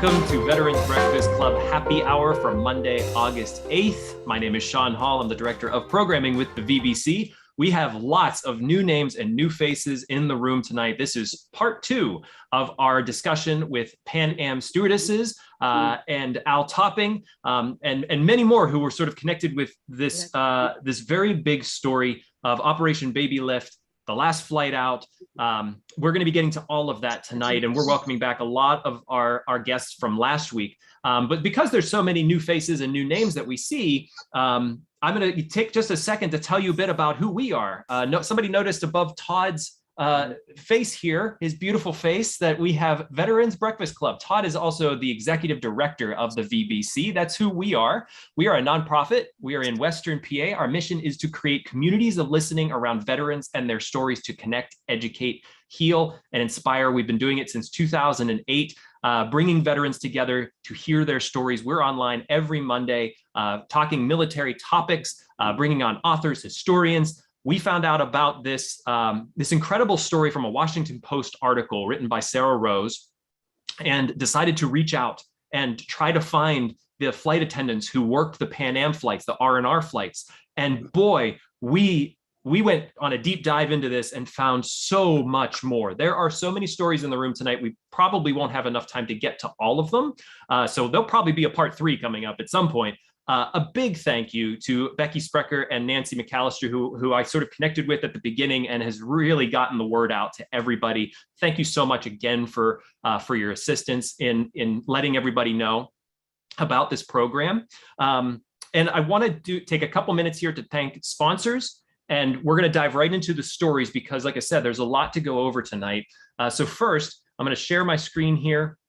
Welcome to Veterans Breakfast Club Happy Hour for Monday, August 8th. My name is Sean Hall. I'm the Director of Programming with the VBC. We have lots of new names and new faces in the room tonight. This is part two of our discussion with Pan Am stewardesses and Al Topping and many more who were sort of connected with this, this very big story of Operation Babylift, the last flight out. We're going to be getting to all of that tonight, and we're welcoming back a lot of our guests from last week. But because there's so many new faces and new names that we see, I'm going to take just a second to tell you a bit about who we are. Somebody noticed above Todd's face here, his beautiful face, that we have Veterans Breakfast Club. Todd is also the executive director of the VBC. That's who we are. We are a nonprofit. We are in Western PA. Our mission is to create communities of listening around veterans and their stories to connect, educate, heal, and inspire. We've been doing it since 2008. Bringing veterans together to hear their stories. We're online every Monday, talking military topics, bringing on authors, historians. We found out about this, this incredible story from a Washington Post article written by Sarah Rose, and decided to reach out and try to find the flight attendants who worked the Pan Am flights, the R&R flights. And boy, we went on a deep dive into this and found so much more. There are so many stories in the room tonight. We probably won't have enough time to get to all of them. So there'll probably be a part 3 coming up at some point. A big thank you to Becky Sprecher and Nancy McAllister, who I sort of connected with at the beginning and has really gotten the word out to everybody. Thank you so much again for your assistance in letting everybody know about this program. And I want to take a couple minutes here to thank sponsors. And we're going to dive right into the stories because, like I said, there's a lot to go over tonight. So first, I'm going to share my screen here.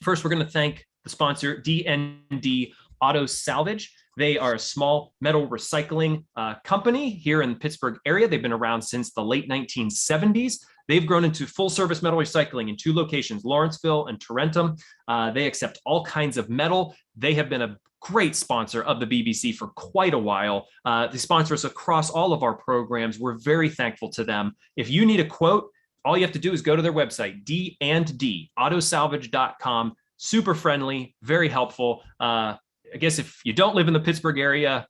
First, we're going to thank the sponsor, D&D Auto Salvage. They are a small metal recycling company here in the Pittsburgh area. They've been around since the late 1970s. They've grown into full-service metal recycling in 2 locations, Lawrenceville and Tarentum. They accept all kinds of metal. They have been a great sponsor of the BBC for quite a while. They sponsor us across all of our programs. We're very thankful to them. If you need a quote, all you have to do is go to their website, d&d autosalvage.com. Super friendly, very helpful. I guess if you don't live in the Pittsburgh area,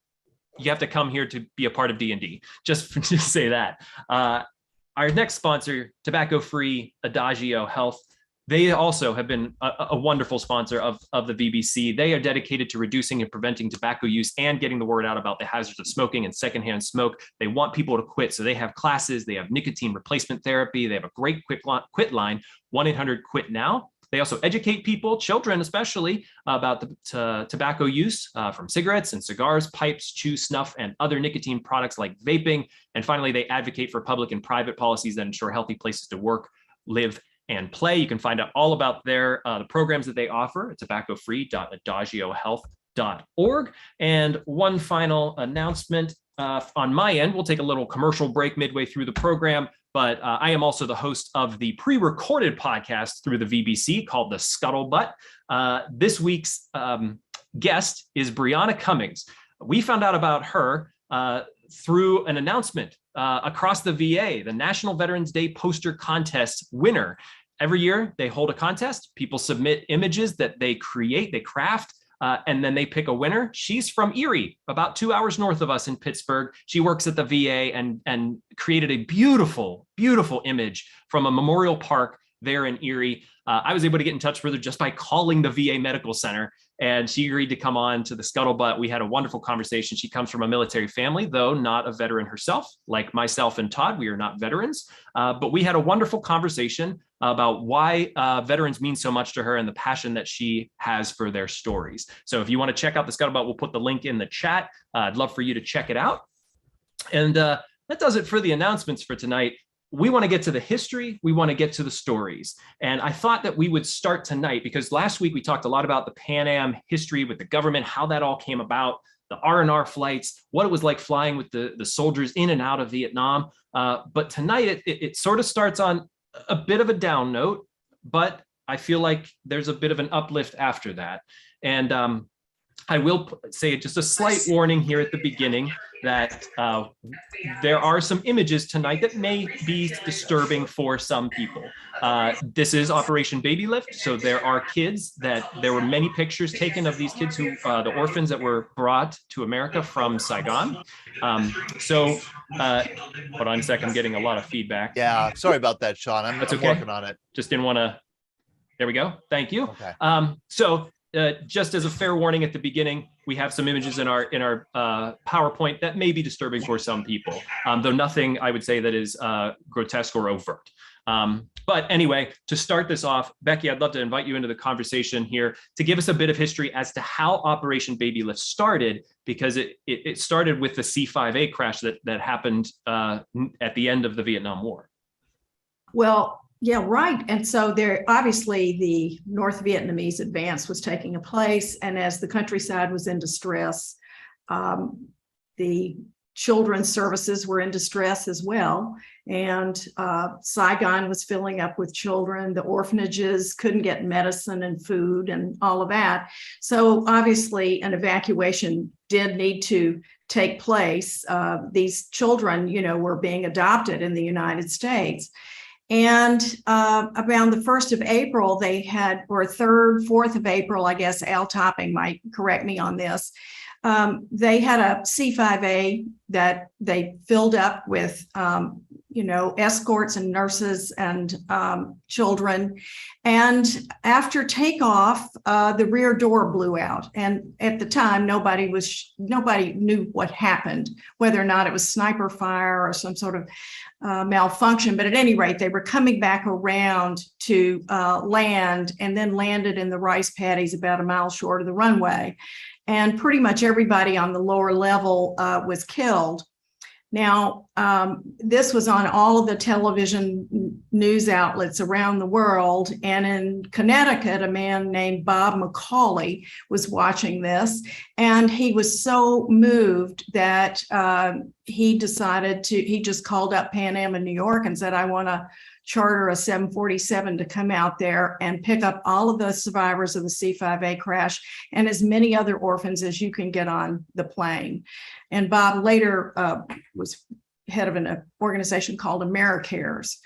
you have to come here to be a part of D&D, just to say that. Our next sponsor, tobacco-free Adagio Health. They also have been a wonderful sponsor of the VBC. They are dedicated to reducing and preventing tobacco use and getting the word out about the hazards of smoking and secondhand smoke. They want people to quit. So they have classes, they have nicotine replacement therapy. They have a great quit line, 1-800-QUIT-NOW. They also educate people, children especially, about the tobacco use from cigarettes and cigars, pipes, chew, snuff, and other nicotine products like vaping. And finally, they advocate for public and private policies that ensure healthy places to work, live, and play. You can find out all about the programs that they offer at tobaccofree.adagiohealth.org. And one final announcement on my end. We'll take a little commercial break midway through the program. But I am also the host of the pre-recorded podcast through the VBC called The Scuttlebutt. This week's guest is Brianna Cummings. We found out about her through an announcement across the VA, the National Veterans Day Poster Contest winner. Every year they hold a contest. People submit images that they create, they craft, and then they pick a winner. She's from Erie, about 2 hours north of us in Pittsburgh. She works at the VA and created a beautiful, beautiful image from a memorial park there in Erie. I was able to get in touch with her just by calling the VA Medical Center, and she agreed to come on to the Scuttlebutt. We had a wonderful conversation. She comes from a military family, though not a veteran herself. Like myself and Todd, we are not veterans, but we had a wonderful conversation about why veterans mean so much to her and the passion that she has for their stories. So if you want to check out the Scuttlebutt, we'll put the link in the chat. I'd love for you to check it out. And that does it for the announcements for tonight. We want to get to the history. We want to get to the stories. And I thought that we would start tonight because last week we talked a lot about the Pan Am history with the government, how that all came about, the R&R flights, what it was like flying with the soldiers in and out of Vietnam. But tonight it sort of starts on a bit of a down note, but I feel like there's a bit of an uplift after that. And I will say just a slight warning here at the beginning that there are some images tonight that may be disturbing for some people. This is Operation Babylift, so there are kids there were many pictures taken of these kids who, the orphans that were brought to America from Saigon. Hold on a second, I'm getting a lot of feedback. Yeah, sorry about that, Sean. I'm working on it. Just didn't want to, there we go, thank you. Okay. Just as a fair warning at the beginning, we have some images in our PowerPoint that may be disturbing for some people, though nothing I would say that is grotesque or overt. But anyway, to start this off, Becky, I'd love to invite you into the conversation here to give us a bit of history as to how Operation Babylift started, because it started with the C-5A crash that happened at the end of the Vietnam War. Well, yeah, right. And so there, obviously, the North Vietnamese advance was taking place. And as the countryside was in distress, the children's services were in distress as well. And Saigon was filling up with children. The orphanages couldn't get medicine and food and all of that. So obviously, an evacuation did need to take place. These children, were being adopted in the United States. And around the 1st of April, they had, or 3rd, 4th of April, I guess, Al Topping might correct me on this. They had a C-5A that they filled up with, escorts and nurses and children. And after takeoff, the rear door blew out. And at the time, nobody knew what happened, whether or not it was sniper fire or some sort of malfunction. But at any rate, they were coming back around to land, and then landed in the rice paddies about a mile short of the runway. And pretty much everybody on the lower level was killed. Now, this was on all of the television news outlets around the world. And in Connecticut, a man named Bob McCauley was watching this. And he was so moved that he just called up Pan Am in New York and said, I want to charter a 747 to come out there and pick up all of the survivors of the C-5A crash and as many other orphans as you can get on the plane. And Bob later was head of an organization called AmeriCares.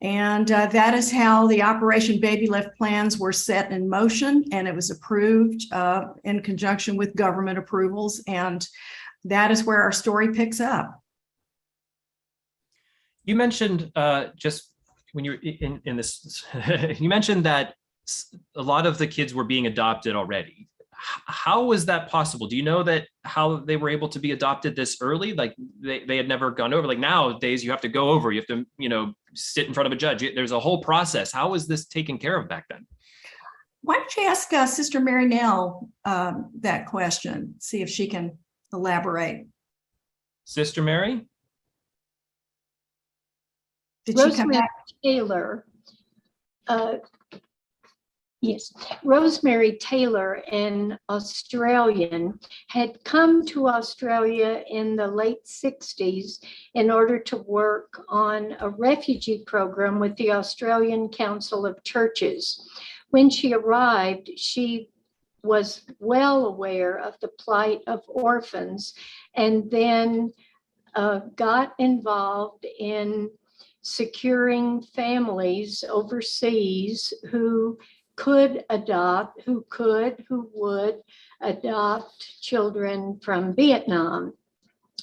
And that is how the Operation Babylift plans were set in motion, and it was approved in conjunction with government approvals. And that is where our story picks up. You mentioned just when you're in this, you mentioned that a lot of the kids were being adopted already. How was that possible? Do you know how they were able to be adopted this early? Like they had never gone over, like nowadays you have to go over, you have to, sit in front of a judge. There's a whole process. How was this taken care of back then? Why don't you ask Sister Mary Nell that question, see if she can elaborate. Sister Mary? Did she come back? Taylor, yes, Rosemary Taylor, an Australian, had come to Australia in the late 60s in order to work on a refugee program with the Australian Council of Churches. When she arrived, she was well aware of the plight of orphans, and then got involved in securing families overseas who would adopt children from Vietnam.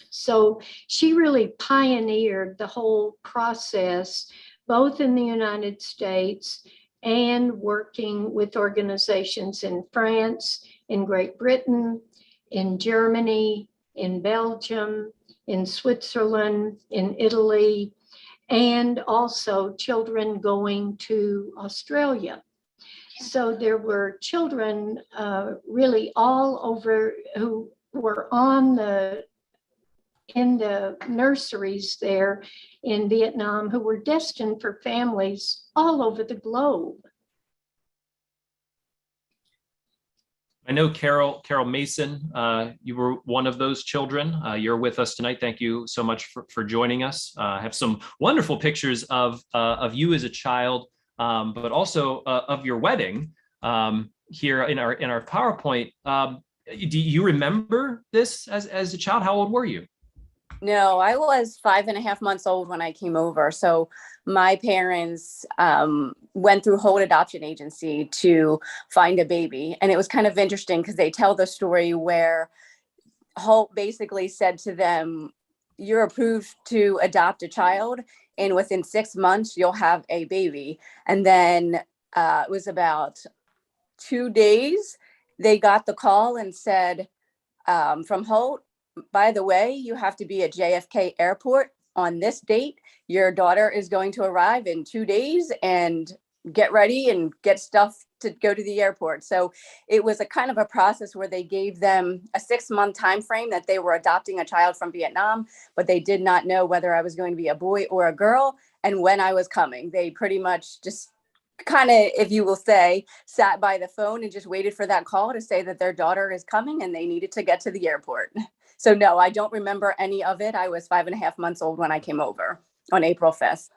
So she really pioneered the whole process, both in the United States and working with organizations in France, in Great Britain, in Germany, in Belgium, in Switzerland, in Italy, and also children going to Australia. So there were children really all over who were in the nurseries there in Vietnam who were destined for families all over the globe. I know Carol Mason, you were one of those children. You're with us tonight. Thank you so much for joining us. I have some wonderful pictures of you as a child, but also of your wedding here in our PowerPoint. Do you remember this as a child? How old were you? No, I was 5.5 months old when I came over. So my parents went through Holt Adoption Agency to find a baby. And it was kind of interesting because they tell the story where Holt basically said to them, "You're approved to adopt a child, and within 6 months, you'll have a baby." And then it was about 2 days, they got the call and said from Holt, "By the way, you have to be at JFK Airport on this date. Your daughter is going to arrive in 2 days, and get ready and get stuff to go to the airport." So it was a kind of a process where they gave them a 6-month time frame that they were adopting a child from Vietnam, but they did not know whether I was going to be a boy or a girl and when I was coming. They pretty much just kind of, if you will say, sat by the phone and just waited for that call to say that their daughter is coming and they needed to get to the airport. So no, I don't remember any of it. I was 5.5 months old when I came over on April 5th.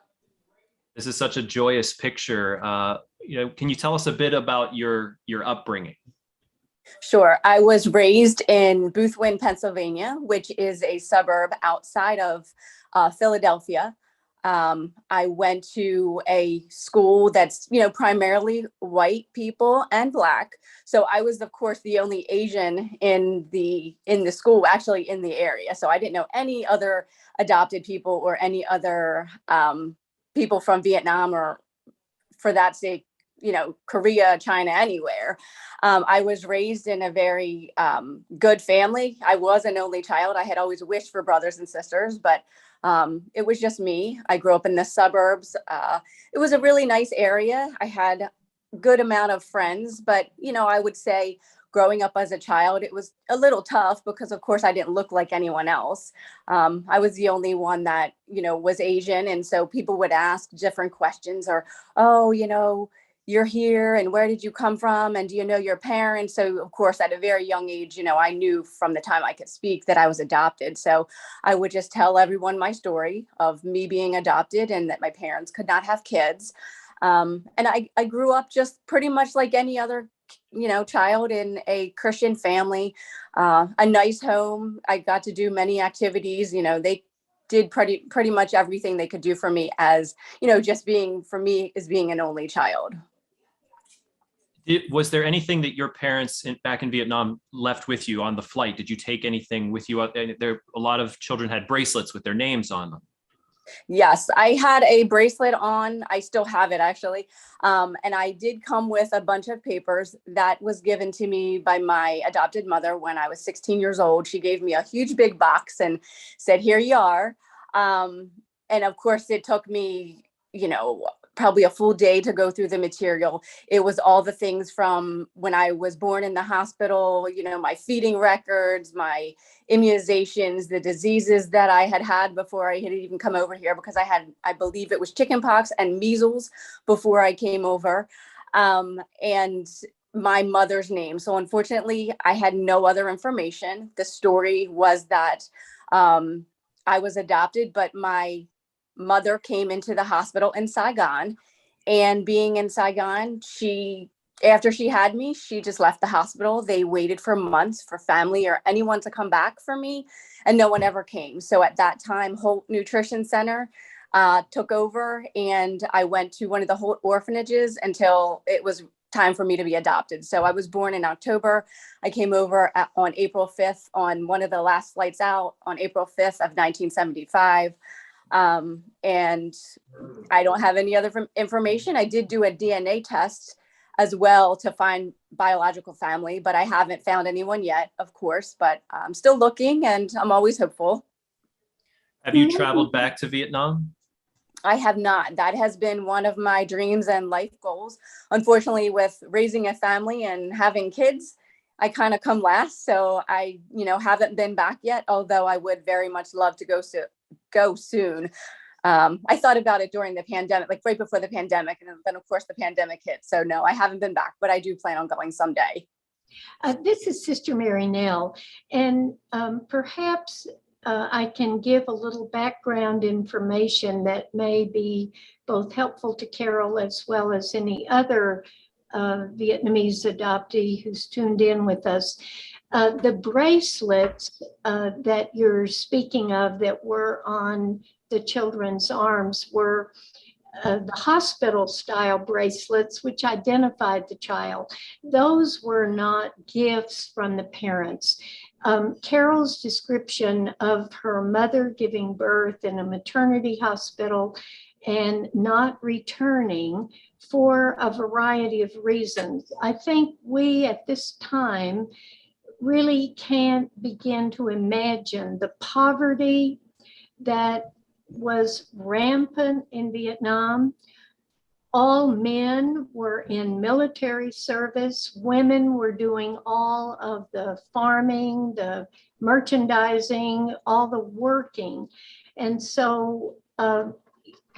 This is such a joyous picture. Can you tell us a bit about your upbringing? Sure. I was raised in Boothwyn, Pennsylvania, which is a suburb outside of Philadelphia. I went to a school that's, primarily white people and Black. So I was, of course, the only Asian in the school, actually in the area. So I didn't know any other adopted people or any other people from Vietnam, or for that sake, Korea, China, anywhere. I was raised in a very good family. I was an only child. I had always wished for brothers and sisters, but it was just me. I grew up in the suburbs. It was a really nice area. I had a good amount of friends, but, I would say growing up as a child, it was a little tough because, of course, I didn't look like anyone else. I was the only one that, was Asian. And so people would ask different questions, or, "Oh, you're here, and where did you come from? And do you know your parents?" So, of course, at a very young age, I knew from the time I could speak that I was adopted. So I would just tell everyone my story of me being adopted and that my parents could not have kids. And I grew up just pretty much like any other, child in a Christian family, a nice home. I got to do many activities. They did pretty much everything they could do for me as, just being, for me, as being an only child. Was there anything that your parents back in Vietnam left with you on the flight? Did you take anything with you? A lot of children had bracelets with their names on them. Yes, I had a bracelet on. I still have it, actually. And I did come with a bunch of papers that was given to me by my adopted mother when I was 16 years old. She gave me a huge big box and said, "Here you are." And of course, it took me, probably a full day to go through the material. It was all the things from when I was born in the hospital, my feeding records, my immunizations, the diseases that I had before I had even come over here, because I believe it was chickenpox and measles before I came over, and my mother's name. So unfortunately, I had no other information. The story was that I was adopted, but my mother came into the hospital in Saigon, and being in Saigon, after she had me, she just left the hospital. They waited for months for family or anyone to come back for me, and no one ever came. So at that time, Holt Nutrition Center took over, and I went to one of the Holt orphanages until it was time for me to be adopted. So I was born in October. I came over on April 5th on one of the last flights out on April 5th of 1975. And I don't have any other information. I did do a DNA test as well to find biological family, but I haven't found anyone yet, of course, but I'm still looking, and I'm always hopeful. Have you traveled back to Vietnam? I have not. That has been one of my dreams and life goals. Unfortunately, with raising a family and having kids, I kind of come last. So I, haven't been back yet, although I would very much love to go soon. I thought about it during the pandemic, like right before the pandemic, and then of course the pandemic hit. So no, I haven't been back, but I do plan on going someday. This is Sister Mary Nell, and perhaps I can give a little background information that may be both helpful to Carol as well as any other Vietnamese adoptee who's tuned in with us. The bracelets that you're speaking of that were on the children's arms were the hospital style bracelets, which identified the child. Those were not gifts from the parents. Carol's description of her mother giving birth in a maternity hospital and not returning for a variety of reasons. I think we at this time really can't begin to imagine the poverty that was rampant in Vietnam. All men were in military service. Women were doing all of the farming, the merchandising, all the working. And so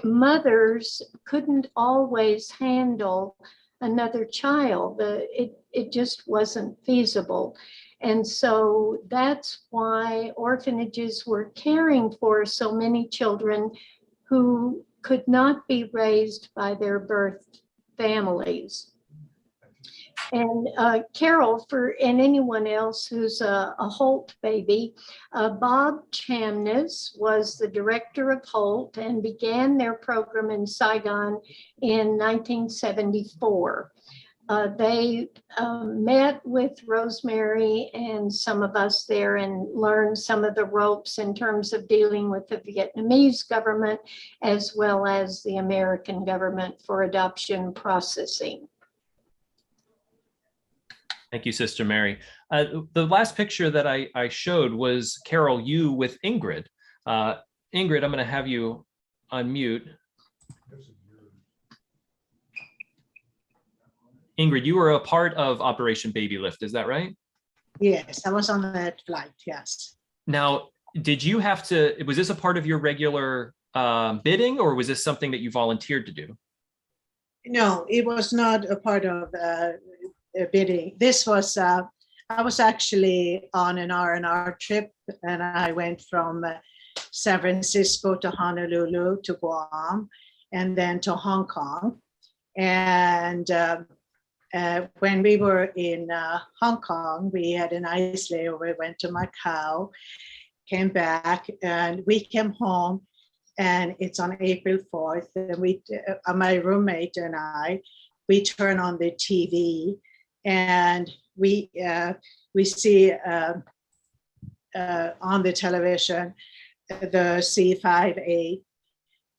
mothers couldn't always handle another child. It just wasn't feasible. And so that's why orphanages were caring for so many children who could not be raised by their birth families. And Carol, and anyone else who's a Holt baby, Bob Chamness was the director of Holt and began their program in Saigon in 1974. They met with Rosemary and some of us there and learned some of the ropes in terms of dealing with the Vietnamese government as well as the American government for adoption processing. Thank you, Sister Mary. The last picture that I showed was Carol, you with Ingrid. Ingrid, I'm going to have you unmute. Ingrid, you were a part of Operation Babylift, is that right? Yes, I was on that flight, yes. Now, did you have to, was this a part of your regular bidding, or was this something that you volunteered to do? No, it was not a part of bidding. This was, I was actually on an R&R trip, and I went from San Francisco to Honolulu to Guam, and then to Hong Kong. And when we were in Hong Kong, we had a nice layover, went to Macau, came back, and we came home, and it's on April 4th, and we, my roommate and I, we turn on the TV, and we see on the television the C-5A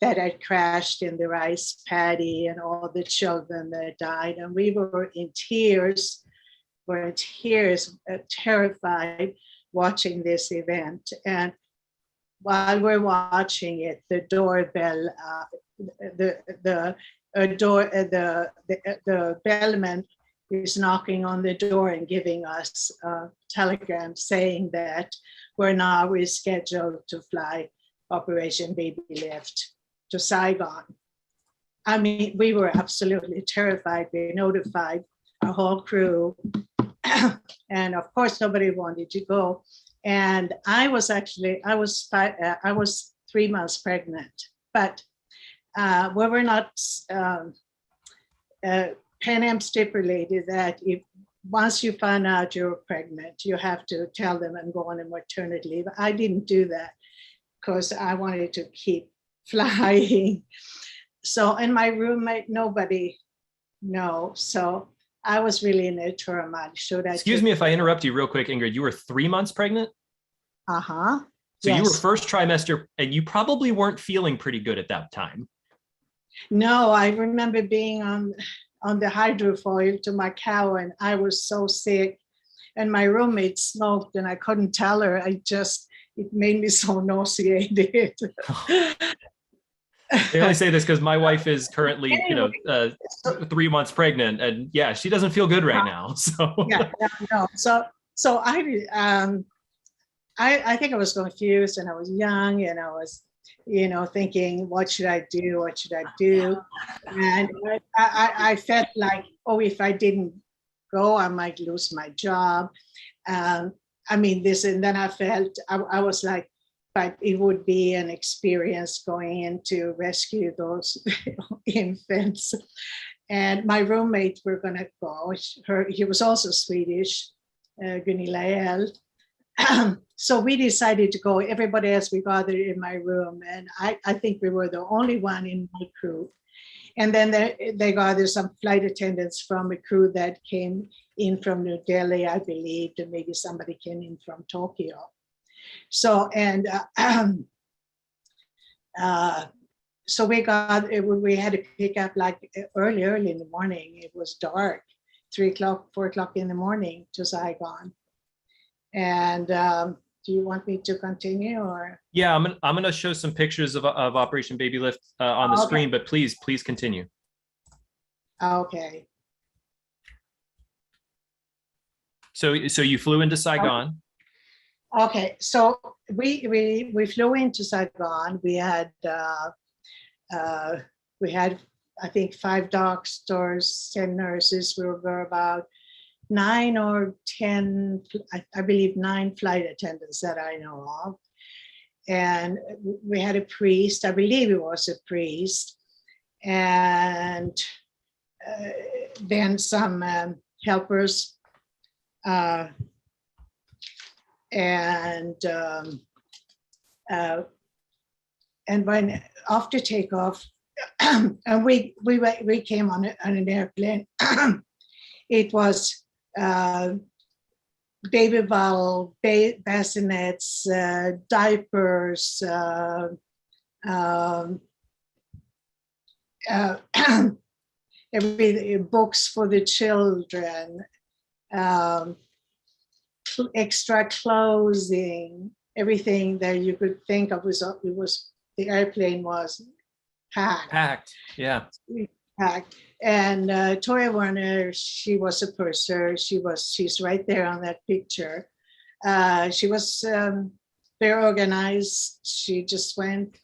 that had crashed in the rice paddy and all the children that died. And we were in tears, terrified watching this event. And while we're watching it, the doorbell, the bellman is knocking on the door and giving us a telegram saying that we're now rescheduled to fly Operation Babylift to Saigon. I mean, we were absolutely terrified. We notified our whole crew, and of course, nobody wanted to go. And I was 3 months pregnant, but we were not. Pan Am stipulated that if once you find out you're pregnant, you have to tell them and go on a maternity leave. I didn't do that because I wanted to keep flying. So, and my roommate, nobody knows. So I was really in a turmoil. Excuse me if I interrupt you real quick, Ingrid. You were 3 months pregnant? Uh-huh. So yes. You were first trimester, and you probably weren't feeling pretty good at that time. No, I remember being on the hydrofoil to Macau, and I was so sick, and my roommate smoked, and I couldn't tell her. It made me so nauseated. I only say this because my wife is currently, 3 months pregnant, and yeah, she doesn't feel good right now. So yeah, no. So I think I was confused, and I was young, and I was, thinking, what should I do? What should I do? And I felt like, oh, if I didn't go, I might lose my job. This, and then I felt, I was like, but it would be an experience going in to rescue those infants. And my roommate were gonna go. He was also Swedish, Gunilael. So we decided to go. Everybody else, we gathered in my room, and I think we were the only one in my crew. And then they gathered some flight attendants from a crew that came in from New Delhi, I believe, and maybe somebody came in from Tokyo. So, and so we had to pick up like early in the morning. It was dark, 3 o'clock, 4 o'clock in the morning to Saigon. And do you want me to continue or? Yeah, I'm gonna show some pictures of Operation Babylift on the screen, but please continue. Okay. So you flew into Saigon. Okay, so we flew into Saigon. We had I think 5 doctors, 10 nurses. We were about 9 or 10, I believe 9 flight attendants that I know of. And we had a priest, I believe it was a priest, and then some helpers. And when after takeoff, and we came on an airplane. It was baby bottle, bassinets, diapers, books for the children, extra clothing, everything that you could think of the airplane was packed. Yeah. Packed. And Toya Werner, she was a purser. She's right there on that picture. She was very organized. She just went,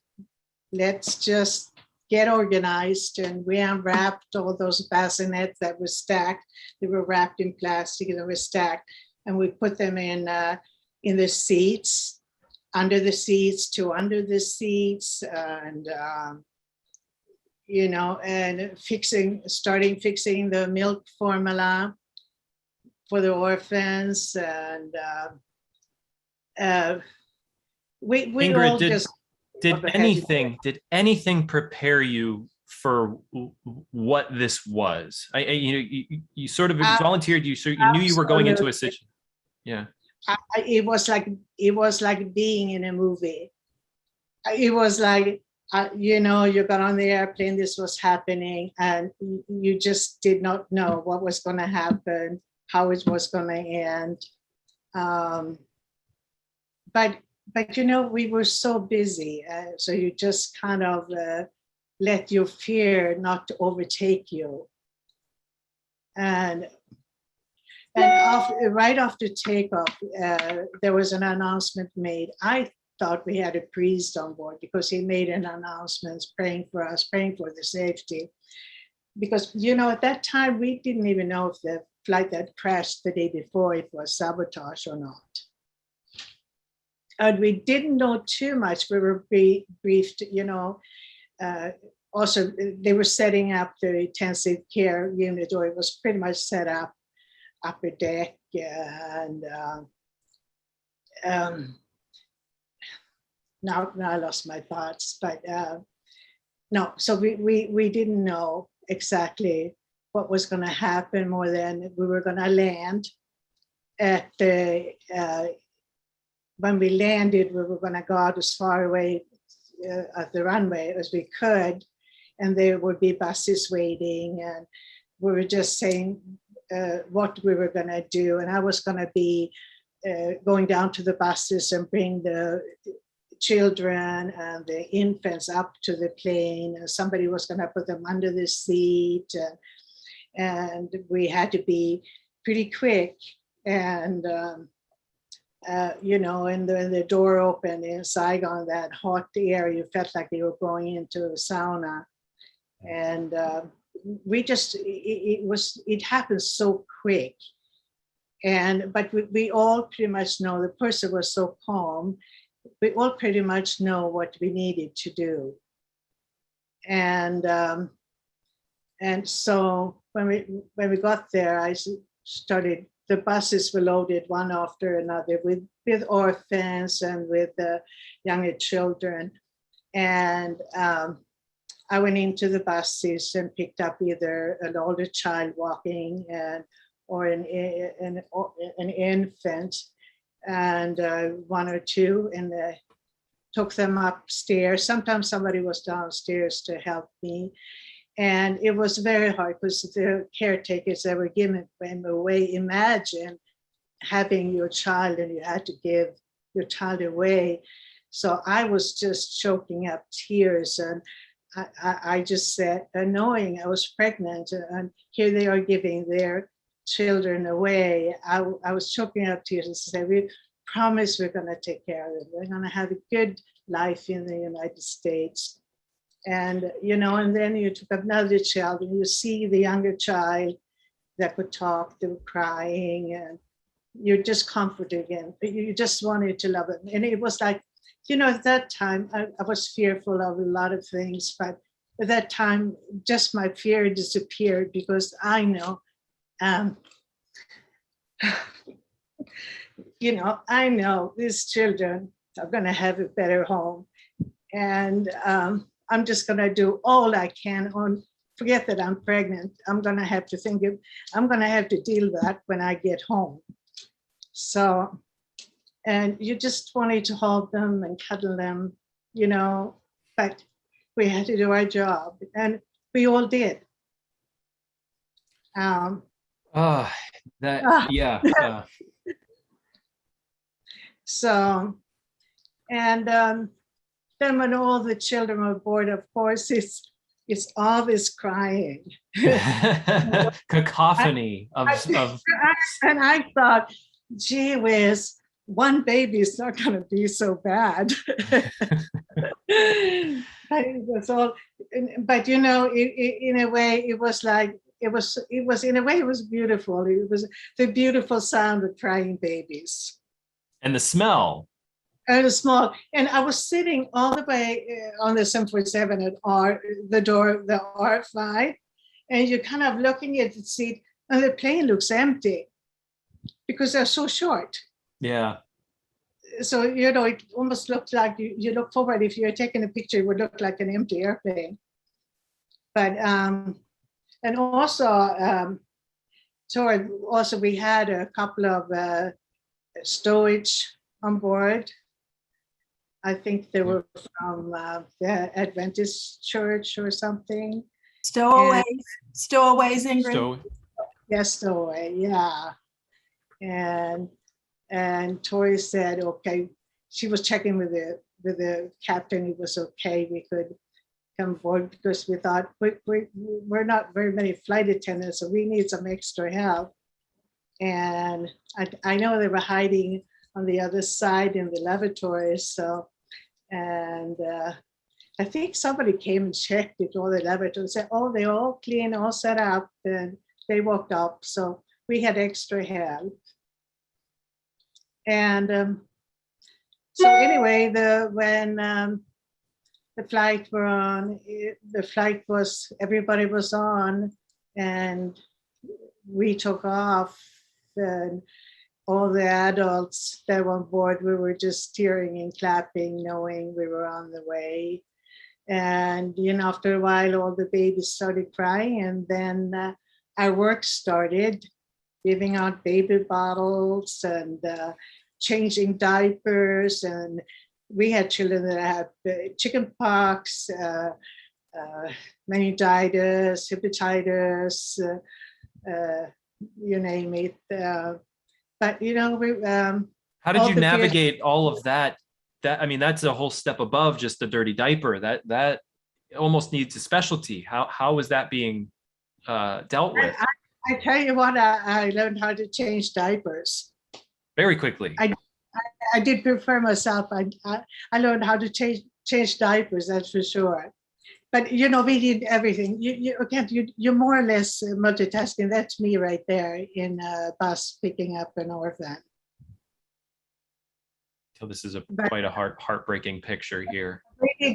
let's just get organized. And we unwrapped all those bassinets that were stacked. They were wrapped in plastic and they were stacked. And we put them in the seats, under the seats, under the seats, and and starting fixing the milk formula for the orphans, and we Ingrid, all just did anything prepare you for what this was? You sort of volunteered. You knew you were going into a situation. Yeah. It was like being in a movie. It was like, you got on the airplane, this was happening, and you just did not know what was going to happen, how it was going to end. But we were so busy, so you just kind of let your fear not to overtake you. And right after takeoff, there was an announcement made. I thought we had a priest on board because he made an announcement praying for us, praying for the safety. Because, at that time, we didn't even know if the flight that crashed the day before, it was sabotage or not. And we didn't know too much. We were briefed, also, they were setting up the intensive care unit, or it was pretty much set up upper deck, and now I lost my thoughts, but no, so we didn't know exactly what was going to happen, more than we were going to land at when we landed, we were going to go out as far away at the runway as we could, and there would be buses waiting, and we were just saying what we were going to do. And I was going to be going down to the buses and bring the children and the infants up to the plane. Somebody was going to put them under the seat, and we had to be pretty quick. And and the door opened in Saigon, that hot air, you felt like you were going into a sauna. And it happened so quick. But we all pretty much know, the person was so calm, we all pretty much know what we needed to do. And so when we got there, I started the buses were loaded one after another with orphans and with younger children. And I went into the buses and picked up either an older child walking or an infant, and one or two, and took them upstairs. Sometimes somebody was downstairs to help me. And it was very hard because the caretakers that were giving them away, imagine having your child and you had to give your child away. So I was just choking up tears, and I just said, knowing I was pregnant and here they are giving their children away, I was choking up tears and said, we promise we're going to take care of them. We're going to have a good life in the United States. And, and then you took another child and you see the younger child that could talk, they were crying, and you're just comforted again. You just wanted to love them. And it was like, at that time, I was fearful of a lot of things, but at that time, just my fear disappeared because I know, I know these children are going to have a better home. And I'm just going to do all I can on, forget that I'm pregnant. I'm going to have to deal with that when I get home. So, and you just wanted to hold them and cuddle them, but we had to do our job, and we all did. Yeah. So, and then when all the children were born, of course, it's all this crying. Cacophony of. And I thought, gee whiz, one baby is not going to be so bad. It was all, but in a way, it was like, it was in a way, it was beautiful. It was the beautiful sound of crying babies. And the smell. And it was small. And I was sitting all the way on the 747 at the R5, and you're kind of looking at the seat, and the plane looks empty because they're so short. Yeah. So, it almost looked like you look forward. If you're taking a picture, it would look like an empty airplane. But, and also, we had a couple of stowage on board. I think they were from the Adventist church or something. Stowaways, Ingrid. Yes, stowaway, yeah. And Tori said, okay, she was checking with the captain. It was okay, we could come aboard because we thought we're not very many flight attendants, so we need some extra help. And I know they were hiding on the other side in the lavatories. So, and I think somebody came and checked it, all the lavatories, said, oh, they're all clean, all set up, and they walked up. So we had extra help. And so anyway, when the flight were on, everybody was on, and we took off, and all the adults that were on board, we were just cheering and clapping, knowing we were on the way. And after a while, all the babies started crying, and then our work started, giving out baby bottles and changing diapers. And we had children that had chicken pox, meningitis, hepatitis, you name it. But we. How did you navigate all of that? That's a whole step above just the dirty diaper. That almost needs a specialty. How is that being dealt with? I tell you what, I learned how to change diapers very quickly. I did prepare myself. I learned how to change diapers, that's for sure. But we did everything. You're more or less multitasking. That's me right there in a bus picking up an orphan. So this is quite a heartbreaking picture here.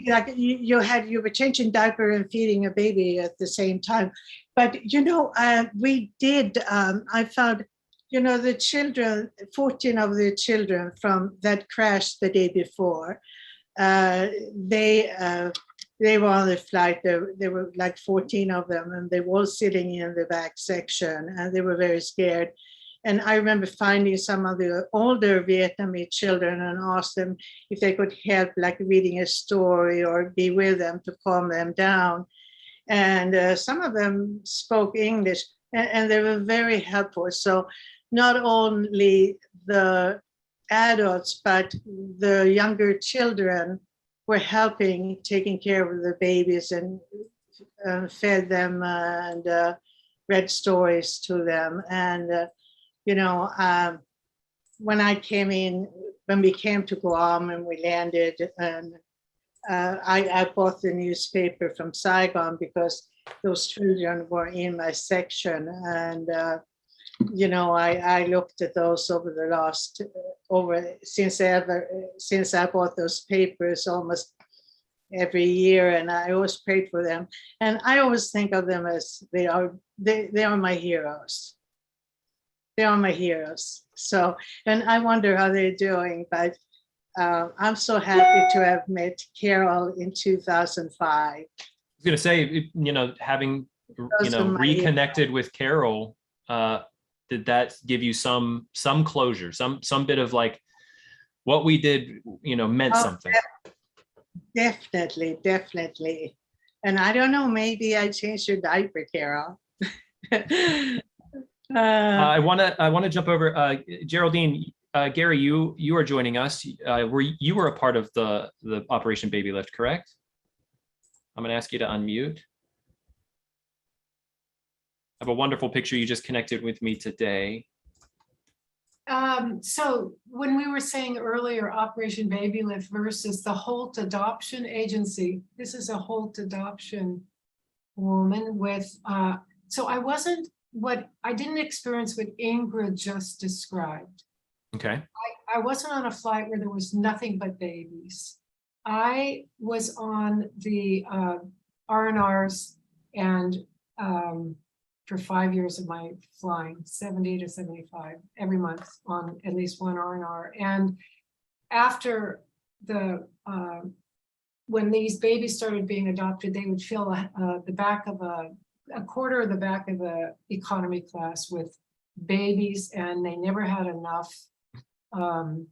Like you were changing diaper and feeding a baby at the same time. But we did. I found the children, 14 of the children from that crashed the day before, they were on the flight. There were like 14 of them, and they were all sitting in the back section, and they were very scared. And I remember finding some of the older Vietnamese children and asked them if they could help, like reading a story or be with them to calm them down. And some of them spoke English, and they were very helpful. So not only the adults, but the younger children were helping, taking care of the babies and fed them and read stories to them. And, when we came to Guam and we landed, and I bought the newspaper from Saigon because those children were in my section. And, I looked at those since I bought those papers almost every year, and I always prayed for them. And I always think of them as they are my heroes. They are my heroes. So, and I wonder how they're doing, but I'm so happy to have met Carol in 2005. I was going to say, having, reconnected with Carol, did that give you some closure, some bit of like what we did, meant something? Definitely. And I don't know, maybe I changed your diaper, Carol. I want to jump over Geraldine. Gary, you are joining us. You were a part of the Operation Babylift, correct? I'm going to ask you to unmute. I have a wonderful picture. You just connected with me today. So when we were saying earlier, Operation Babylift versus the Holt Adoption Agency, this is a Holt adoption woman with, so I didn't experience what Ingrid just described. Okay. I wasn't on a flight where there was nothing but babies. I was on the R&Rs and for 5 years of my flying, 70 to 75 every month on at least one R&R. And after when these babies started being adopted, they would fill the back of a quarter of the back of the economy class with babies, and they never had enough. The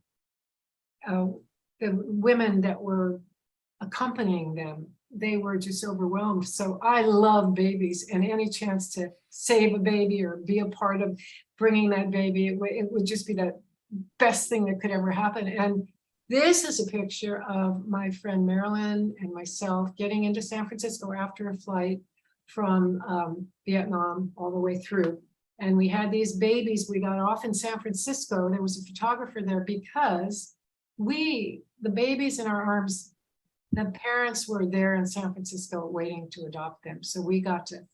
women that were accompanying them, they were just overwhelmed. So I love babies, and any chance to save a baby or be a part of bringing that baby, it would just be the best thing that could ever happen. And this is a picture of my friend Marilyn and myself getting into San Francisco after a flight from Vietnam all the way through. And we had these babies. We got off in San Francisco. There was a photographer there because the babies in our arms, the parents were there in San Francisco waiting to adopt them. So we got to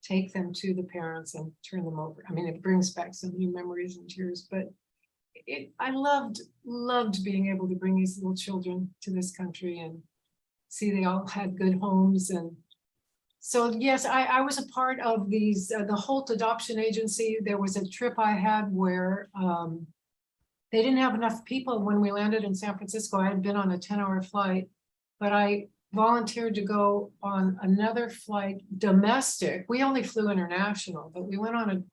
take them to the parents and turn them over. I mean, it brings back some new memories and tears, but I loved being able to bring these little children to this country and see they all had good homes. And so, yes, I was a part of the Holt Adoption Agency. There was a trip I had where they didn't have enough people when we landed in San Francisco. I had been on a 10-hour flight, but I volunteered to go on another flight, domestic. We only flew international, but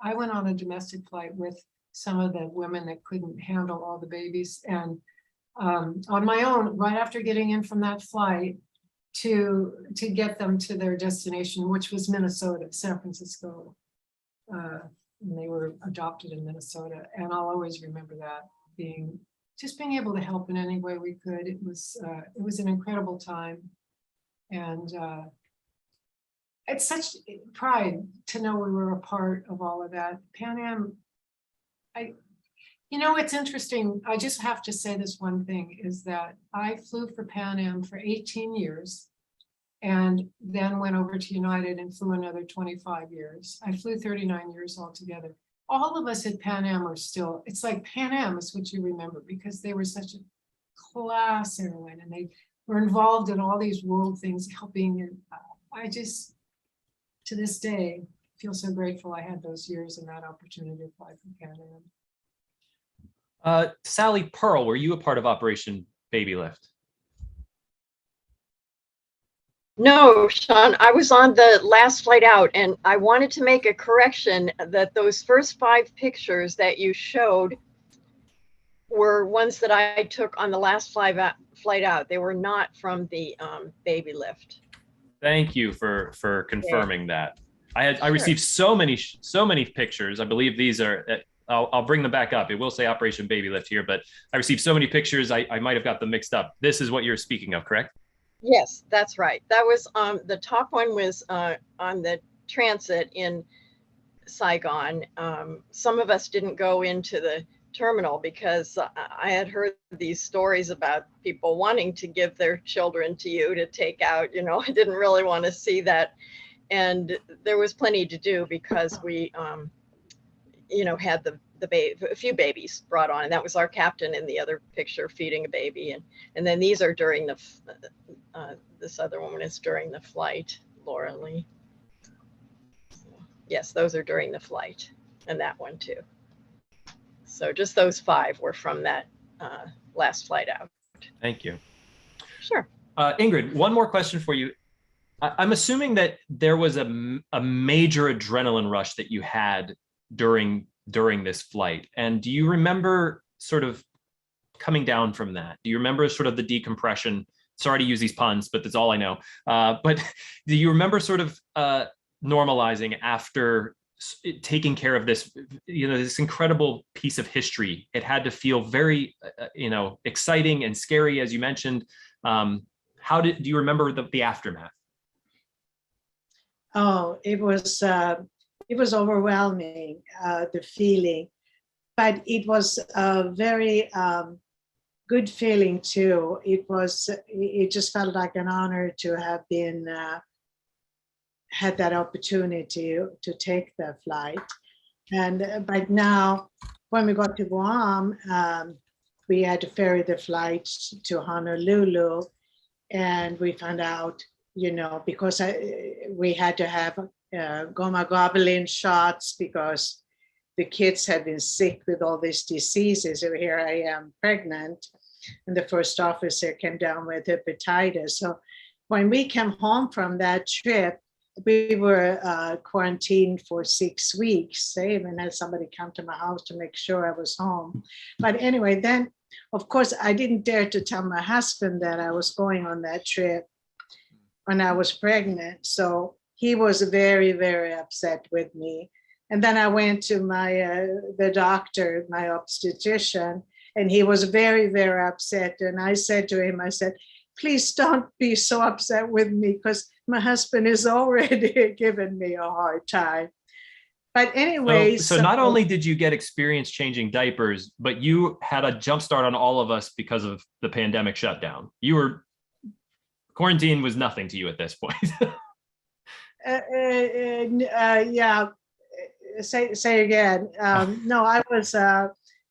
I went on a domestic flight with some of the women that couldn't handle all the babies. And on my own, right after getting in from that flight, to get them to their destination, which was Minnesota, San Francisco. And they were adopted in Minnesota. And I'll always remember that, being able to help in any way we could. It was an incredible time. And it's such pride to know we were a part of all of that. Pan Am, it's interesting. I just have to say this one thing, is that I flew for Pan Am for 18 years and then went over to United and flew another 25 years. I flew 39 years altogether. All of us at Pan Am are still, it's like Pan Am is what you remember, because they were such a class airline and they were involved in all these world things, helping. And I just, to this day, feel so grateful I had those years and that opportunity to fly for Pan Am. Sally Pearl, were you a part of Operation Babylift? No, Sean, I was on the last flight out, and I wanted to make a correction that those first 5 pictures that you showed were ones that I took on the last flight out. They were not from the Babylift. Thank you for confirming that. I Sure. received so many pictures. I believe these are. I'll bring them back up. It will say Operation Babylift here, but I received so many pictures. I might have got them mixed up. This is what you're speaking of, correct? Yes, that's right. That was the top one was on the transit in Saigon. Some of us didn't go into the terminal because I had heard these stories about people wanting to give their children to you to take out. You know, I didn't really want to see that. And there was plenty to do because we, you know, had a few babies brought on, and that was our captain in the other picture feeding a baby. And then these are during the, this other one is during the flight, Laura Lee. Yes, those are during the flight, and that one too. So just those 5 were from that last flight out. Thank you. Sure. Ingrid, one more question for you. I'm assuming that there was a major adrenaline rush that you had during this flight. And do you remember sort of coming down from that? Do you remember sort of the decompression? Sorry to use these puns, but that's all I know. But do you remember sort of normalizing after taking care of this, you know, this incredible piece of history? It had to feel very, you know, exciting and scary, as you mentioned. Do you remember the aftermath? Oh, it was overwhelming, the feeling, but it was a very good feeling too. It just felt like an honor to have been had that opportunity to take the flight. And but now, when we got to Guam, we had to ferry the flight to Honolulu, and we found out, you know, because we had to have gamma globulin shots because the kids had been sick with all these diseases. So here I am pregnant, and the first officer came down with hepatitis. So when we came home from that trip, we were quarantined for 6 weeks. I even had somebody come to my house to make sure I was home. But anyway, then, of course, I didn't dare to tell my husband that I was going on that trip when I was pregnant. So he was very, very upset with me. And then I went to the doctor, my obstetrician, and he was very, very upset. And I said to him, I said, please don't be so upset with me because my husband is already giving me a hard time. But anyway. So not only did you get experience changing diapers, but you had a jump start on all of us because of the pandemic shutdown. Quarantine was nothing to you at this point. Yeah. Say again. No, I was,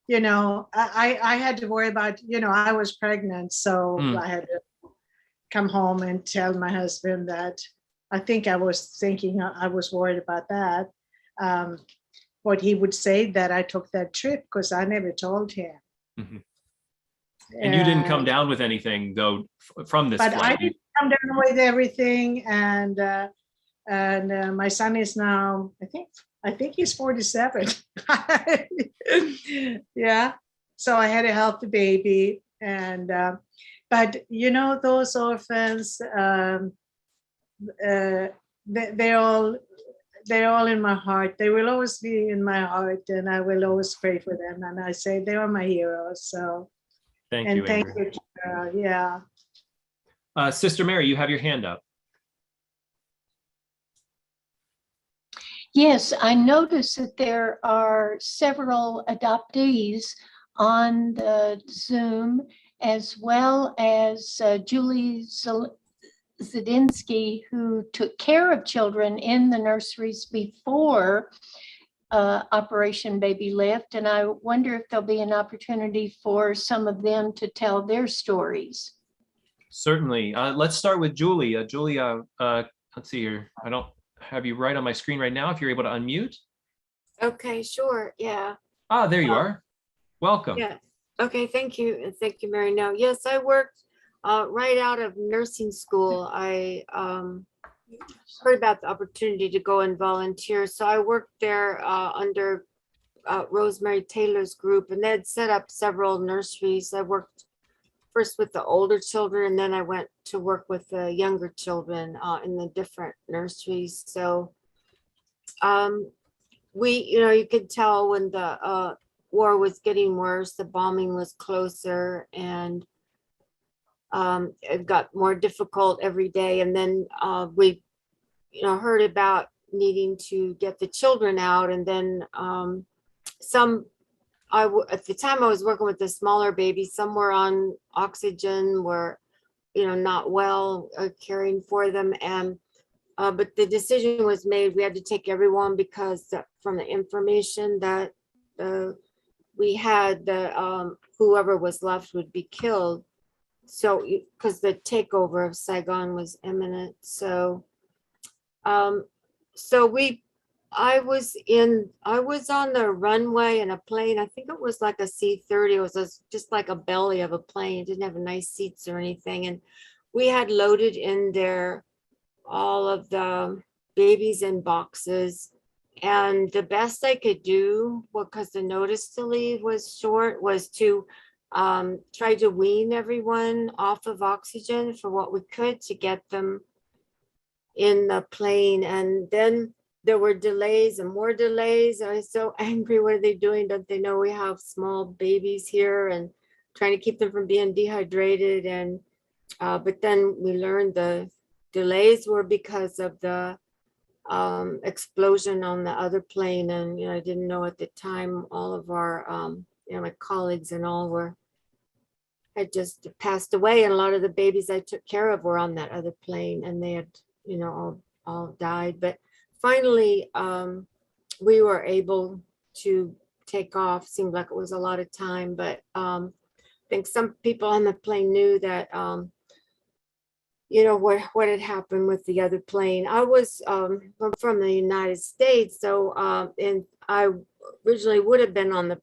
you know, I had to worry about, you know, I was pregnant. So I had to come home and tell my husband that I think I was thinking I was worried about that. What he would say that I took that trip because I never told him. Mm-hmm. And you didn't come down with anything though from this flight. I didn't come down with everything. And my son is now, I think he's 47. Yeah. So I had to help the baby. And, but you know, those orphans, they're all in my heart. They will always be in my heart, and I will always pray for them. And I say they are my heroes. So thank you. Yeah. Sister Mary, you have your hand up. Yes, I noticed that there are several adoptees on the Zoom, as well as Julie Zadinsky, who took care of children in the nurseries before Operation Babylift. And I wonder if there'll be an opportunity for some of them to tell their stories. Certainly. Let's start with Julie. Julie, let's see here. I don't have you right on my screen right now. If you're able to unmute. Okay, sure. Yeah. Ah, there you are. Welcome. Yeah. Okay. Thank you. And thank you, Mary. No, yes, I worked right out of nursing school. I heard about the opportunity to go and volunteer. So I worked there under Rosemary Taylor's group, and they had set up several nurseries. I worked first with the older children, and then I went to work with the younger children in the different nurseries. So you could tell when the war was getting worse, the bombing was closer, and it got more difficult every day. And then we, heard about needing to get the children out. And then at the time I was working with the smaller babies, some were on oxygen, were, not well, caring for them. And but the decision was made, we had to take everyone because from the information that we had, whoever was left would be killed. So, because the takeover of Saigon was imminent. So, I was on the runway in a plane. I think it was like a C-30. It was just like a belly of a plane. It didn't have nice seats or anything. And we had loaded in there all of the babies in boxes. And the best I could do, because the notice to leave was short, was to try to wean everyone off of oxygen for what we could to get them in the plane. And then there were delays and more delays. I was so angry. What are they doing? Don't they know we have small babies here, and trying to keep them from being dehydrated? And but then we learned the delays were because of the explosion on the other plane. And I didn't know at the time, all of our my colleagues and all had just passed away, and a lot of the babies I took care of were on that other plane, and they had all died. But finally we were able to take off. Seemed like it was a lot of time, but I think some people on the plane knew that what had happened with the other plane. I was from the United States, so and I originally would have been on the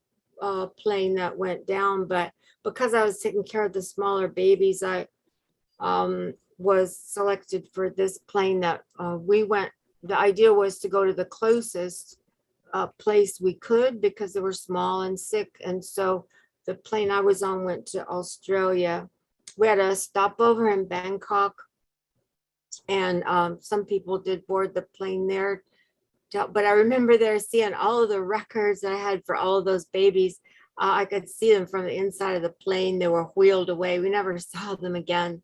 plane that went down, but because I was taking care of the smaller babies, I was selected for this plane that we went. The idea was to go to the closest place we could, because they were small and sick. And so the plane I was on went to Australia. We had a stopover in Bangkok, and some people did board the plane there. But I remember there seeing all of the records that I had for all of those babies. I could see them from the inside of the plane. They were wheeled away. We never saw them again.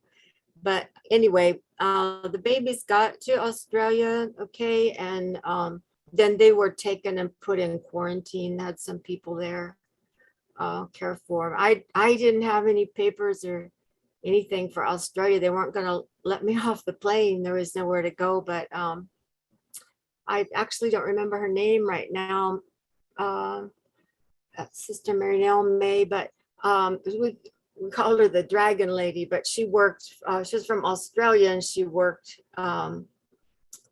But anyway, the babies got to Australia, okay, and then they were taken and put in quarantine. Had some people there care for them. I didn't have any papers or anything for Australia. They weren't going to let me off the plane. There was nowhere to go. But I actually don't remember her name right now. Sister Marinelle May, but we called her the Dragon Lady, but she worked, she was from Australia, and she worked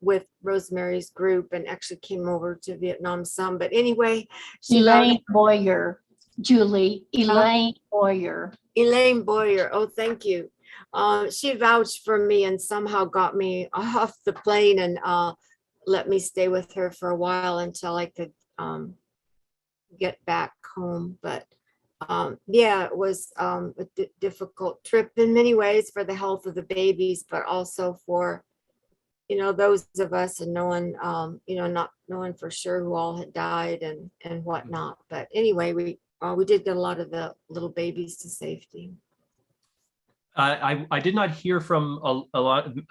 with Rosemary's group, and actually came over to Vietnam some. But anyway, Elaine Boyer, Julie, Elaine Boyer. Elaine Boyer, oh, thank you. She vouched for me and somehow got me off the plane and let me stay with her for a while until I could get back home. But yeah, it was a difficult trip in many ways for the health of the babies, but also for, those of us and knowing, not knowing for sure who all had died and whatnot. But anyway, we did get a lot of the little babies to safety. I did not hear from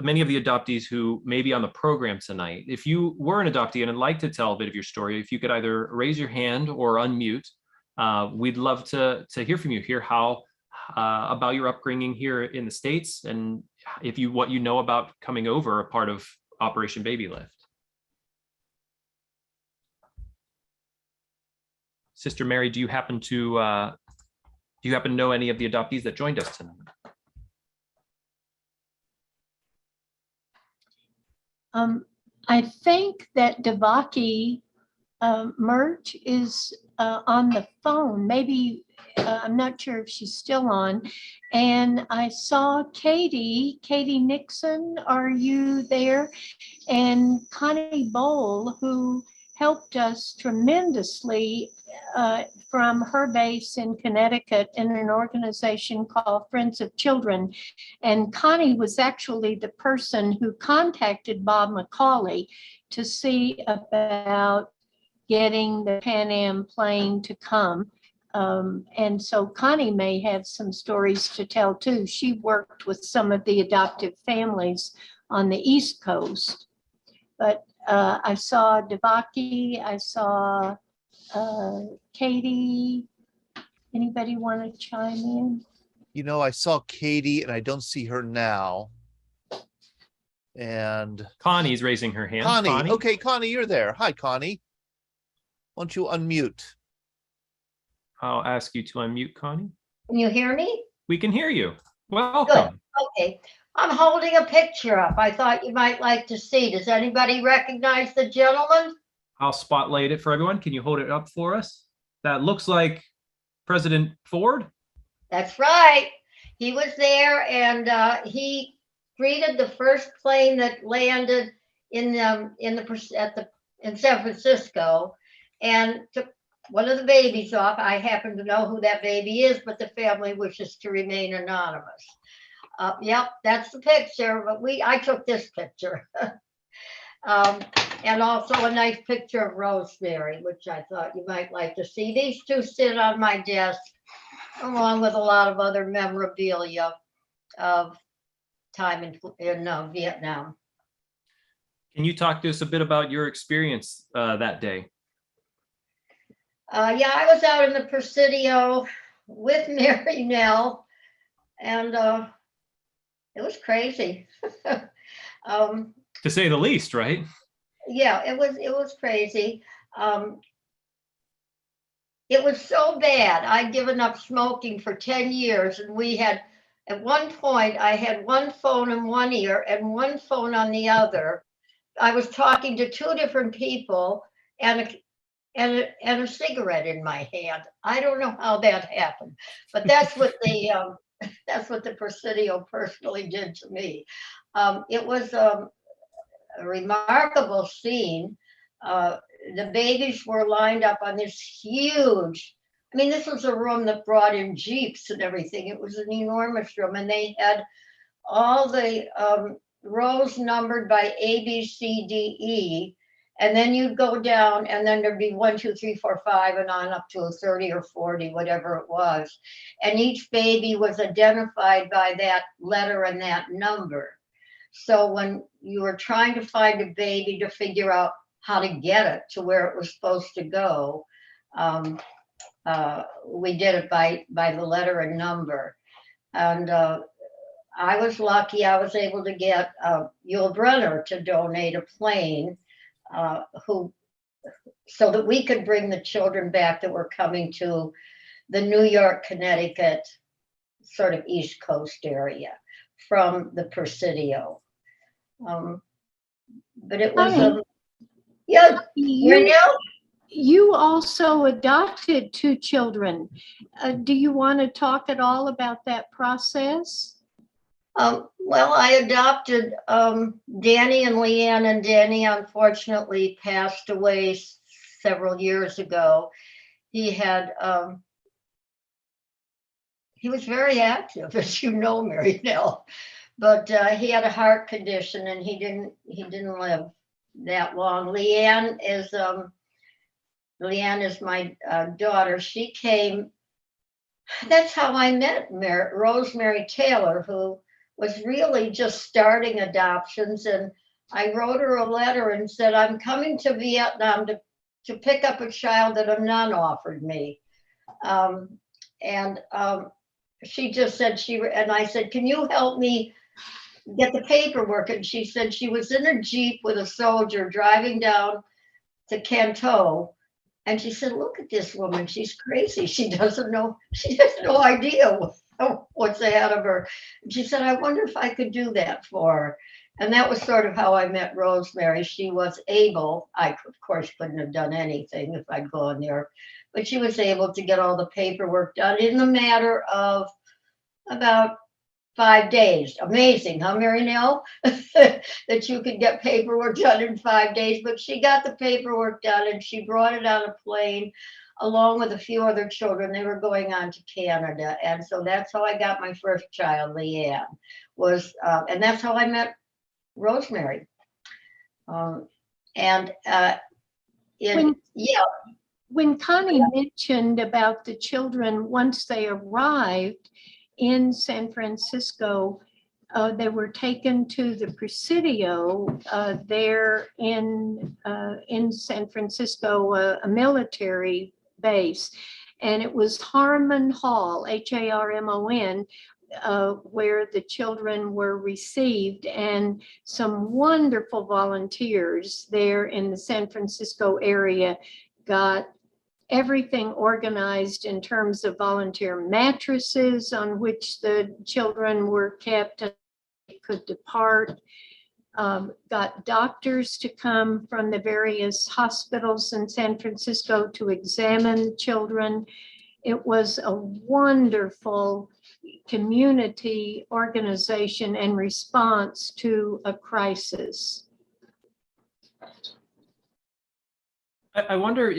many of the adoptees who may be on the program tonight. If you were an adoptee and would like to tell a bit of your story, if you could either raise your hand or unmute, we'd love to hear from you, hear how about your upbringing here in the States, and what you know about coming over a part of Operation Babylift. Sister Mary, do you happen to know any of the adoptees that joined us tonight? I think that Devaki Mert is on the phone. Maybe, I'm not sure if she's still on. And I saw Katie Nixon, are you there? And Connie Bowl, who helped us tremendously from her base in Connecticut in an organization called Friends of Children. And Connie was actually the person who contacted Bob McCauley to see about getting the Pan Am plane to come. And so Connie may have some stories to tell too. She worked with some of the adoptive families on the East Coast. But I saw Devaki, I saw Katie. Anybody want to chime in? You know, I saw Katie and I don't see her now. And Connie's raising her hand. Connie. Okay, Connie, you're there. Hi, Connie. Why don't you unmute? I'll ask you to unmute, Connie. Can you hear me? We can hear you. Welcome. Okay. I'm holding a picture up. I thought you might like to see. Does anybody recognize the gentleman? I'll spotlight it for everyone. Can you hold it up for us? That looks like President Ford. That's right. He was there and he greeted the first plane that landed in San Francisco and took one of the babies off. I happen to know who that baby is, but the family wishes to remain anonymous. Yep, that's the picture, but I took this picture. And also a nice picture of Rosemary, which I thought you might like to see. These two sit on my desk, along with a lot of other memorabilia of time in Vietnam. Can you talk to us a bit about your experience that day? Yeah, I was out in the Presidio with Mary Nell, and it was crazy. To say the least, right? Yeah, it was crazy. It was so bad. I'd given up smoking for 10 years, and we had, at one point, I had one phone in one ear and one phone on the other. I was talking to two different people and a cigarette in my hand. I don't know how that happened, but that's what the Presidio personally did to me. It was a remarkable scene. The babies were lined up on this huge, I mean, this was a room that brought in Jeeps and everything. It was an enormous room, and they had all the rows numbered by A, B, C, D, E. And then you'd go down, and then there'd be 1, 2, 3, 4, 5, and on up to 30 or 40, whatever it was. And each baby was identified by that letter and that number. So when you were trying to find a baby to figure out how to get it to where it was supposed to go, we did it by the letter and number. And I was lucky. I was able to get Yul Brynner to donate a plane so that we could bring the children back that were coming to the New York, Connecticut, sort of East Coast area from the Presidio. But it was, yeah, you also adopted 2 children. Do you want to talk at all about that process? Well, I adopted Danny and Leanne, and Danny unfortunately passed away several years ago. He was very active, as you know, Mary Nell, but he had a heart condition and he didn't live that long. Leanne is my daughter. She came, that's how I met Rosemary Taylor, who was really just starting adoptions. And I wrote her a letter and said, I'm coming to Vietnam to pick up a child that a nun offered me. She just said, and I said, can you help me get the paperwork? And she said she was in a Jeep with a soldier driving down to Canton. And she said, look at this woman, she's crazy. She has no idea what's ahead of her. And she said, I wonder if I could do that for her. And that was sort of how I met Rosemary. She was able, I of course couldn't have done anything if I'd gone there, but she was able to get all the paperwork done in the matter of about 5 days. Amazing, huh, Mary Nell? That you could get paperwork done in 5 days, but she got the paperwork done and she brought it on a plane along with a few other children. They were going on to Canada. And so that's how I got my first child, Leanne, and that's how I met Rosemary. When Connie mentioned about the children, once they arrived in San Francisco, they were taken to the Presidio there in San Francisco, a military base. And it was Harmon Hall, Harmon, where the children were received, and some wonderful volunteers there in the San Francisco area got everything organized in terms of volunteer mattresses on which the children were kept and could depart, got doctors to come from the various hospitals in San Francisco to examine the children. It was a wonderful community organization and response to a crisis. I wonder,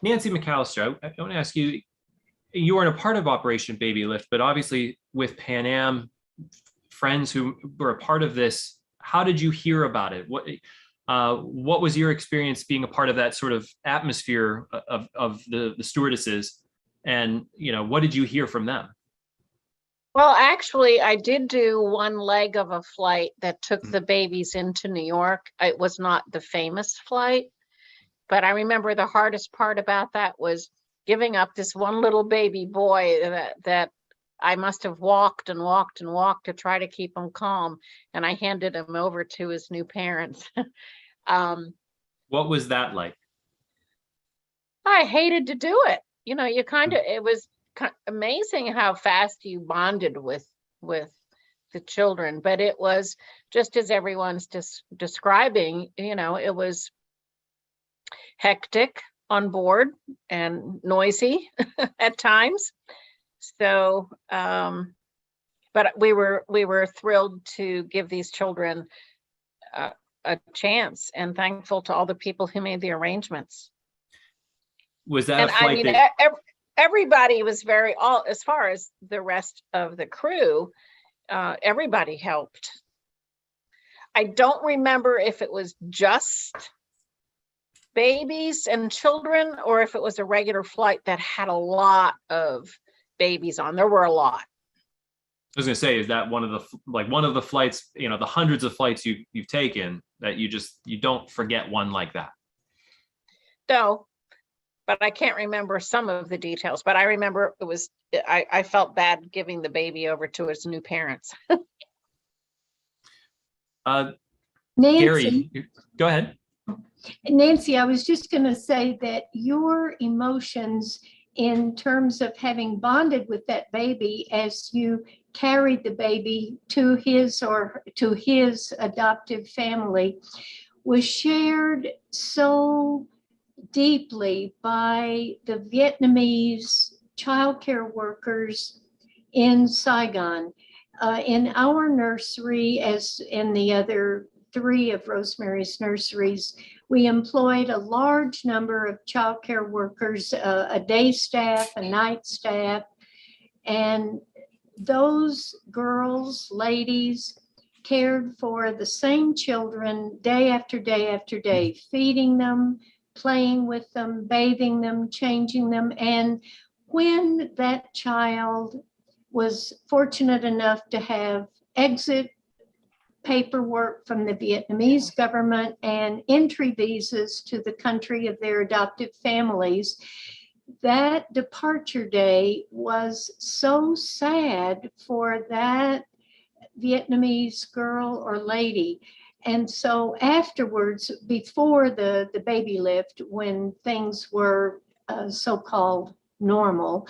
Nancy McAllister, I want to ask you, you weren't a part of Operation Babylift, but obviously with Pan Am, friends who were a part of this, how did you hear about it? What was your experience being a part of that sort of atmosphere of the stewardesses? And, what did you hear from them? Well, actually, I did do one leg of a flight that took the babies into New York. It was not the famous flight, but I remember the hardest part about that was giving up this one little baby boy that I must have walked and walked and walked to try to keep him calm. And I handed him over to his new parents. What was that like? I hated to do it. It was amazing how fast you bonded with the children, but it was just as everyone's describing, it was hectic on board and noisy at times. So, but we were thrilled to give these children a chance, and thankful to all the people who made the arrangements. Was that and a flight everybody was as far as the rest of the crew, everybody helped. I don't remember if it was just babies and children or if it was a regular flight that had a lot of babies on. There were a lot. I was going to say, is that one of the flights, the hundreds of flights you've taken, that you don't forget one like that? No. But I can't remember some of the details, but I remember I felt bad giving the baby over to his new parents. Nancy, Gary, go ahead. Nancy, I was just going to say that your emotions in terms of having bonded with that baby as you carried the baby to his adoptive family was shared so deeply by the Vietnamese childcare workers in Saigon. In our nursery, as in the other 3 of Rosemary's nurseries, we employed a large number of childcare workers, a day staff, a night staff, and those girls, ladies, cared for the same children day after day after day, feeding them, playing with them, bathing them, changing them. And when that child was fortunate enough to have exit paperwork from the Vietnamese government and entry visas to the country of their adoptive families, that departure day was so sad for that Vietnamese girl or lady. And so afterwards, before the baby lift, when things were so-called normal,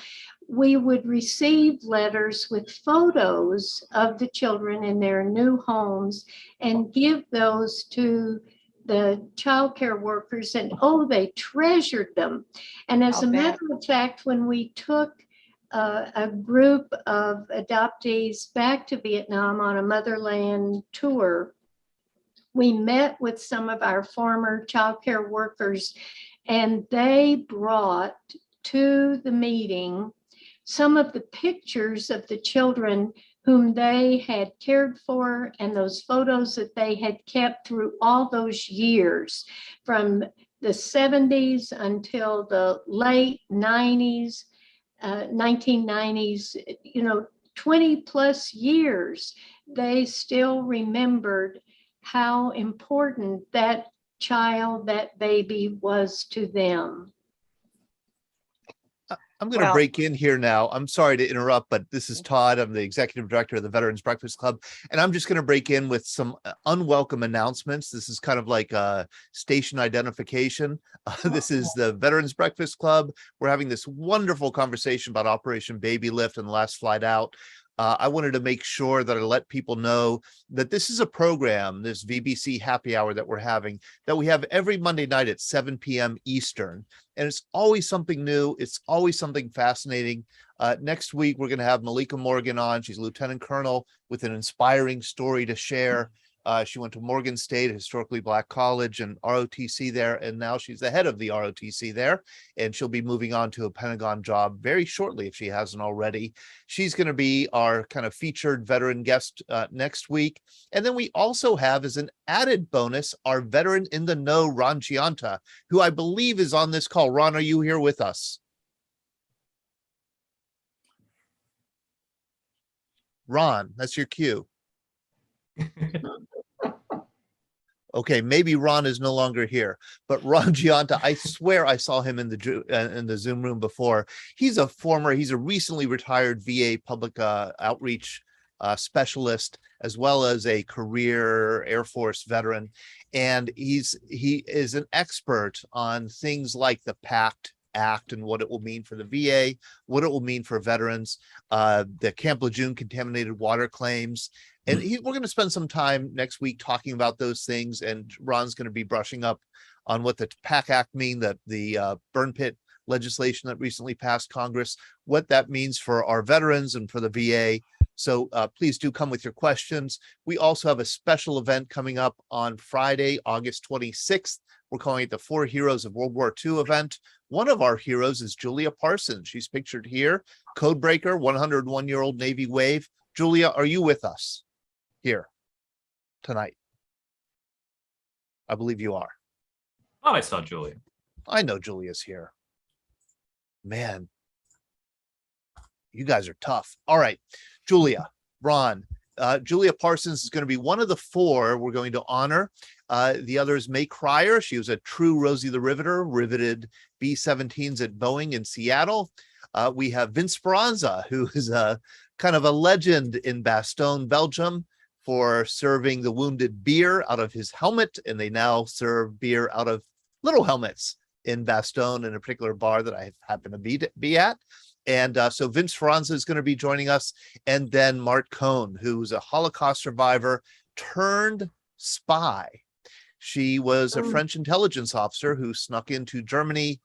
we would receive letters with photos of the children in their new homes and give those to the child care workers, and oh, they treasured them. And as I'll a bet. matter of fact, when we took a group of adoptees back to Vietnam on a motherland tour, we met with some of our former child care workers, and they brought to the meeting some of the pictures of the children whom they had cared for, and those photos that they had kept through all those years, from the 70s until the late 90s, 1990s, 20 plus years. They still remembered how important that child, that baby was to them. I'm going to break in here now. I'm sorry to interrupt, but this is Todd. I'm the executive director of the Veterans Breakfast Club, and I'm just going to break in with some unwelcome announcements. This is kind of like a station identification. This is the Veterans Breakfast Club. We're having this wonderful conversation about Operation Babylift and the last flight out. I wanted to make sure that I let people know that this is a program, this VBC happy hour that we're having, that we have every Monday night at 7 p.m. Eastern. And it's always something new. It's always something fascinating. Next week, we're going to have Malika Morgan on. She's a lieutenant colonel with an inspiring story to share. She went to Morgan State, a historically Black college, and ROTC there, and now she's the head of the ROTC there, and she'll be moving on to a Pentagon job very shortly if she hasn't already. She's going to be our kind of featured veteran guest next week. And then we also have, as an added bonus, our veteran in the know, Ron Gianta, who I believe is on this call. Ron, are you here with us? Ron, that's your cue. Okay, maybe Ron is no longer here, but Ron Gianta, I swear I saw him in the Zoom room before. He's a recently retired VA public outreach specialist, as well as a career Air Force veteran, and he is an expert on things like the PACT Act and what it will mean for the VA, what it will mean for veterans, the Camp Lejeune contaminated water claims. And we're going to spend some time next week talking about those things. And Ron's going to be brushing up on what the PAC Act mean, that the burn pit legislation that recently passed Congress, what that means for our veterans and for the VA. So please do come with your questions. We also have a special event coming up on Friday, August 26th. We're calling it the 4 Heroes of World War II event. One of our heroes is Julia Parsons. She's pictured here, codebreaker, 101-year-old Navy wave. Julia, are you with us here tonight? I believe you are. Oh, I saw Julia. I know Julia's here. Man, you guys are tough. All right, Julia, Ron, Julia Parsons is going to be one of the 4 we're going to honor. The other is May Cryer. She was a true Rosie the Riveter, riveted B-17s at Boeing in Seattle. We have Vince Speranza, who is a kind of a legend in Bastogne, Belgium, for serving the wounded beer out of his helmet, and they now serve beer out of little helmets in Bastogne, in a particular bar that I happen to be at. And so Vince Speranza is going to be joining us, and then Mart Cohn, who's a Holocaust survivor turned spy. She was a French intelligence officer who snuck into Germany,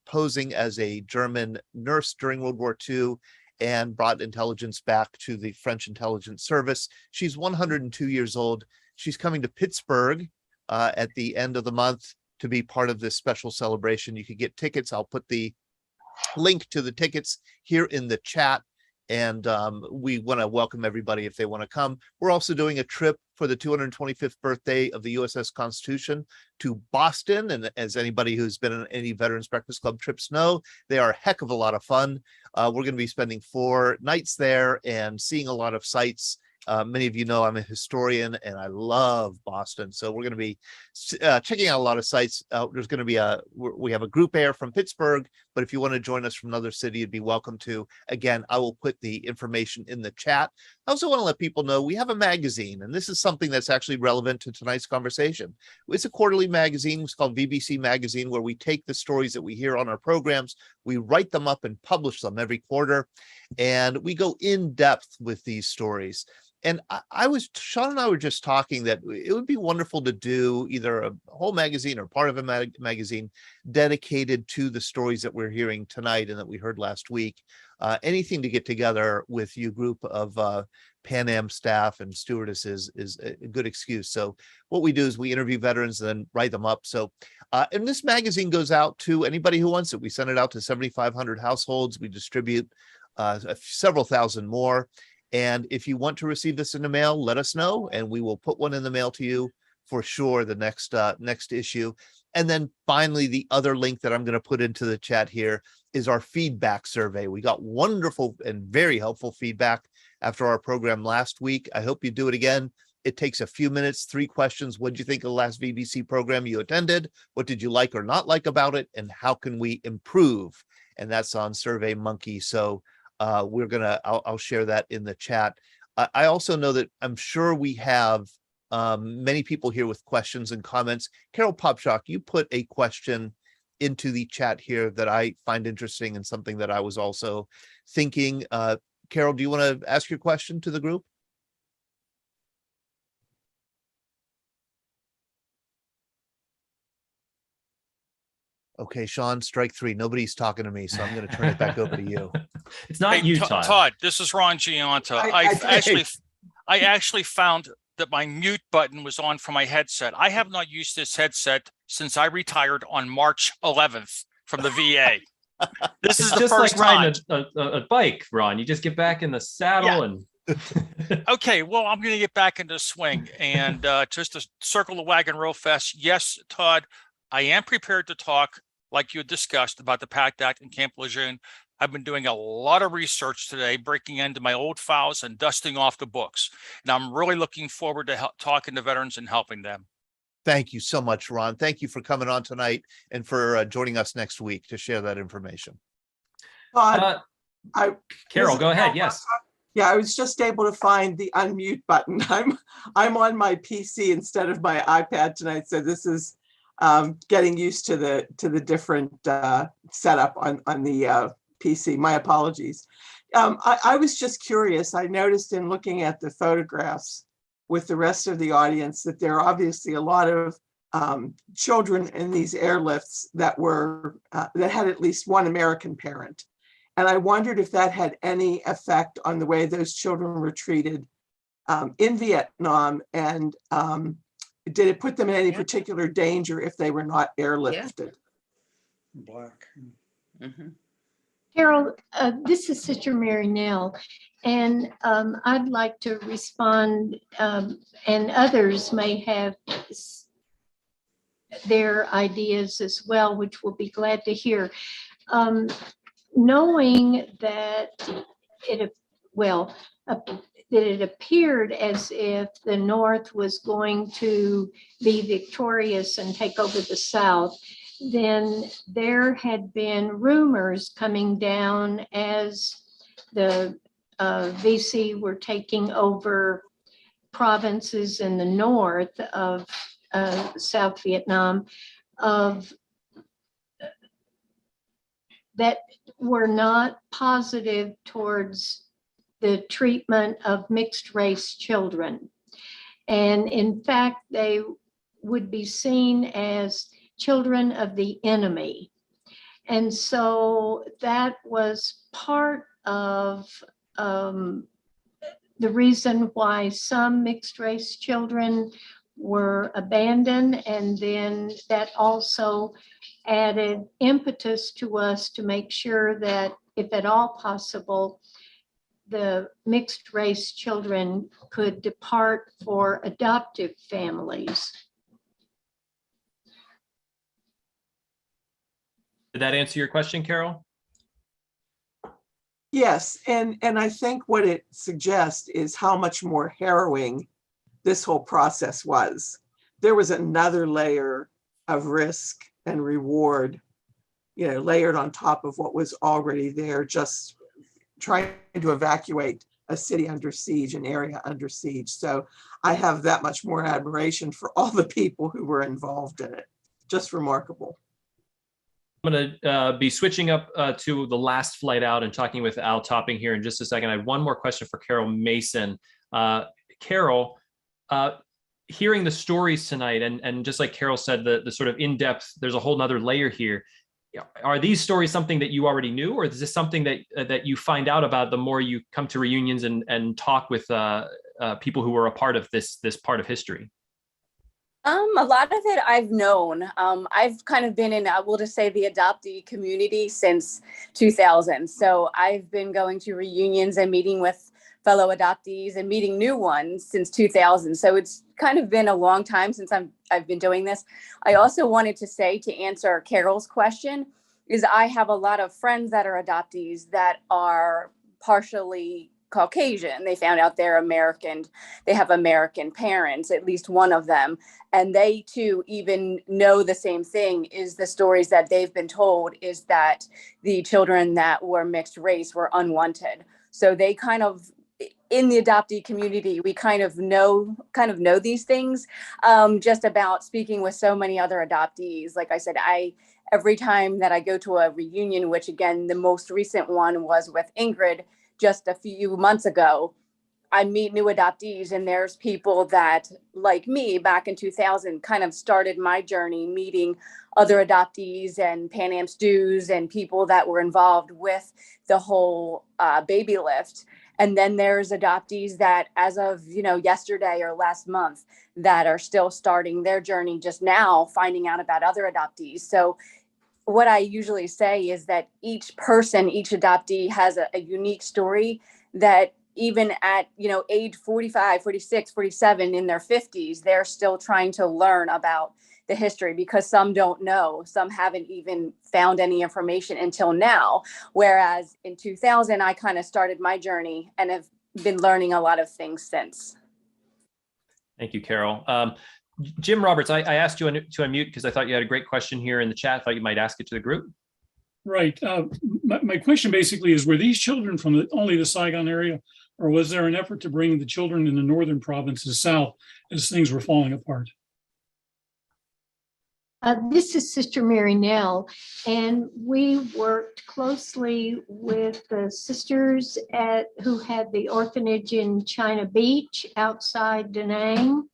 posing as a German nurse during World War II, and brought intelligence back to the French intelligence service. She's 102 years old. She's coming to Pittsburgh at the end of the month to be part of this special celebration. You could get tickets. I'll put the link to the tickets here in the chat. And we want to welcome everybody if they want to come. We're also doing a trip for the 225th birthday of the USS Constitution to Boston. And as anybody who's been on any Veterans Breakfast Club trips know, they are a heck of a lot of fun. We're going to be spending 4 nights there and seeing a lot of sights. Many of you know I'm a historian and I love Boston. So we're going to be checking out a lot of sites. There's going to be we have a group air from Pittsburgh, but if you want to join us from another city, you'd be welcome to. Again, I will put the information in the chat. I also want to let people know we have a magazine, and this is something that's actually relevant to tonight's conversation. It's a quarterly magazine. It's called VBC Magazine, where we take the stories that we hear on our programs, we write them up and publish them every quarter, and we go in depth with these stories. And Sean and I were just talking that it would be wonderful to do either a whole magazine or part of a magazine dedicated to the stories that we're hearing tonight and that we heard last week. Anything to get together with you group of Pan Am staff and stewardesses is a good excuse. So what we do is we interview veterans and then write them up. So, and this magazine goes out to anybody who wants it. We send it out to 7,500 households. We distribute several thousand more. And if you want to receive this in the mail, let us know, and we will put one in the mail to you for sure the next issue. And then finally, the other link that I'm going to put into the chat here is our feedback survey. We got wonderful and very helpful feedback after our program last week. I hope you do it again. It takes a few minutes, 3 questions. What did you think of the last VBC program you attended? What did you like or not like about it? And how can we improve? And that's on SurveyMonkey. So I'll share that in the chat. I also know that I'm sure we have many people here with questions and comments. Carol Popshock, you put a question into the chat here that I find interesting and something that I was also thinking. Carol, do you want to ask your question to the group? Okay, Sean, strike 3. Nobody's talking to me, so I'm going to turn it back over to you. It's not you, Todd. Todd, this is Ron Gianta. I actually found that my mute button was on for my headset. I have not used this headset since I retired on March 11th from the VA. This is the just first like time. riding a bike, Ron. You just get back in the saddle and. Okay, well, I'm going to get back into swing and just to circle the wagon real fast. Yes, Todd, I am prepared to talk, like you had discussed, about the PACT Act and Camp Lejeune. I've been doing a lot of research today, breaking into my old files and dusting off the books. And I'm really looking forward to talking to veterans and helping them. Thank you so much, Ron. Thank you for coming on tonight and for joining us next week to share that information. Carol, go ahead. Yes. Yeah, I was just able to find the unmute button. I'm on my PC instead of my iPad tonight, so this is getting used to the different setup on the PC. My apologies. I was just curious. I noticed in looking at the photographs with the rest of the audience that there are obviously a lot of children in these airlifts that were that had at least one American parent. And I wondered if that had any effect on the way those children were treated in Vietnam, and did it put them in any particular danger if they were not airlifted? Black. Mm-hmm. Carol, this is Sister Mary Nell, and I'd like to respond, and others may have their ideas as well, which we'll be glad to hear. Knowing that it appeared as if the North was going to be victorious and take over the South, then there had been rumors coming down as the VC were taking over provinces in the north of South Vietnam that were not positive towards the treatment of mixed race children. And in fact, they would be seen as children of the enemy. And so that was part of the reason why some mixed race children were abandoned. And then that also added impetus to us to make sure that, if at all possible, the mixed race children could depart for adoptive families. Did that answer your question, Carol? Yes, and I think what it suggests is how much more harrowing this whole process was. There was another layer of risk and reward layered on top of what was already there, just trying to evacuate a city under siege, an area under siege. So I have that much more admiration for all the people who were involved in it. Just remarkable. I'm going to be switching up to the last flight out and talking with Al Topping here in just a second. I have one more question for Carol Mason. Carol, hearing the stories tonight, and just like Carol said, the sort of in-depth, there's a whole nother layer here. Are these stories something that you already knew, or is this something that you find out about the more you come to reunions and talk with people who were a part of this part of history? A lot of it I've known. I've kind of been in, I will just say, the adoptee community since 2000. So I've been going to reunions and meeting with fellow adoptees and meeting new ones since 2000. So it's kind of been a long time since I've been doing this. I also wanted to say, to answer Carol's question, is I have a lot of friends that are adoptees that are partially Caucasian. They found out they're American. They have American parents, at least one of them. And they too even know the same thing, is the stories that they've been told is that the children that were mixed race were unwanted. So they kind of, in the adoptee community, we kind of know these things, just about speaking with so many other adoptees. Like I said, every time that I go to a reunion, which again, the most recent one was with Ingrid just a few months ago, I meet new adoptees, and there's people that, like me, back in 2000, kind of started my journey meeting other adoptees and Pan Am stews and people that were involved with the whole Babylift. And then there's adoptees that, as of yesterday or last month, that are still starting their journey just now, finding out about other adoptees. So what I usually say is that each person, each adoptee has a unique story that even at, age 45, 46, 47, in their 50s, they're still trying to learn about the history, because some don't know, some haven't even found any information until now. Whereas in 2000, I kind of started my journey and have been learning a lot of things since. Thank you, Carol. Jim Roberts, I asked you to unmute because I thought you had a great question here in the chat. I thought you might ask it to the group. Right. My question basically is, were these children from only the Saigon area, or was there an effort to bring the children in the northern provinces south as things were falling apart? This is Sister Mary Nell, and we worked closely with the sisters who had the orphanage in China Beach outside Da Nang,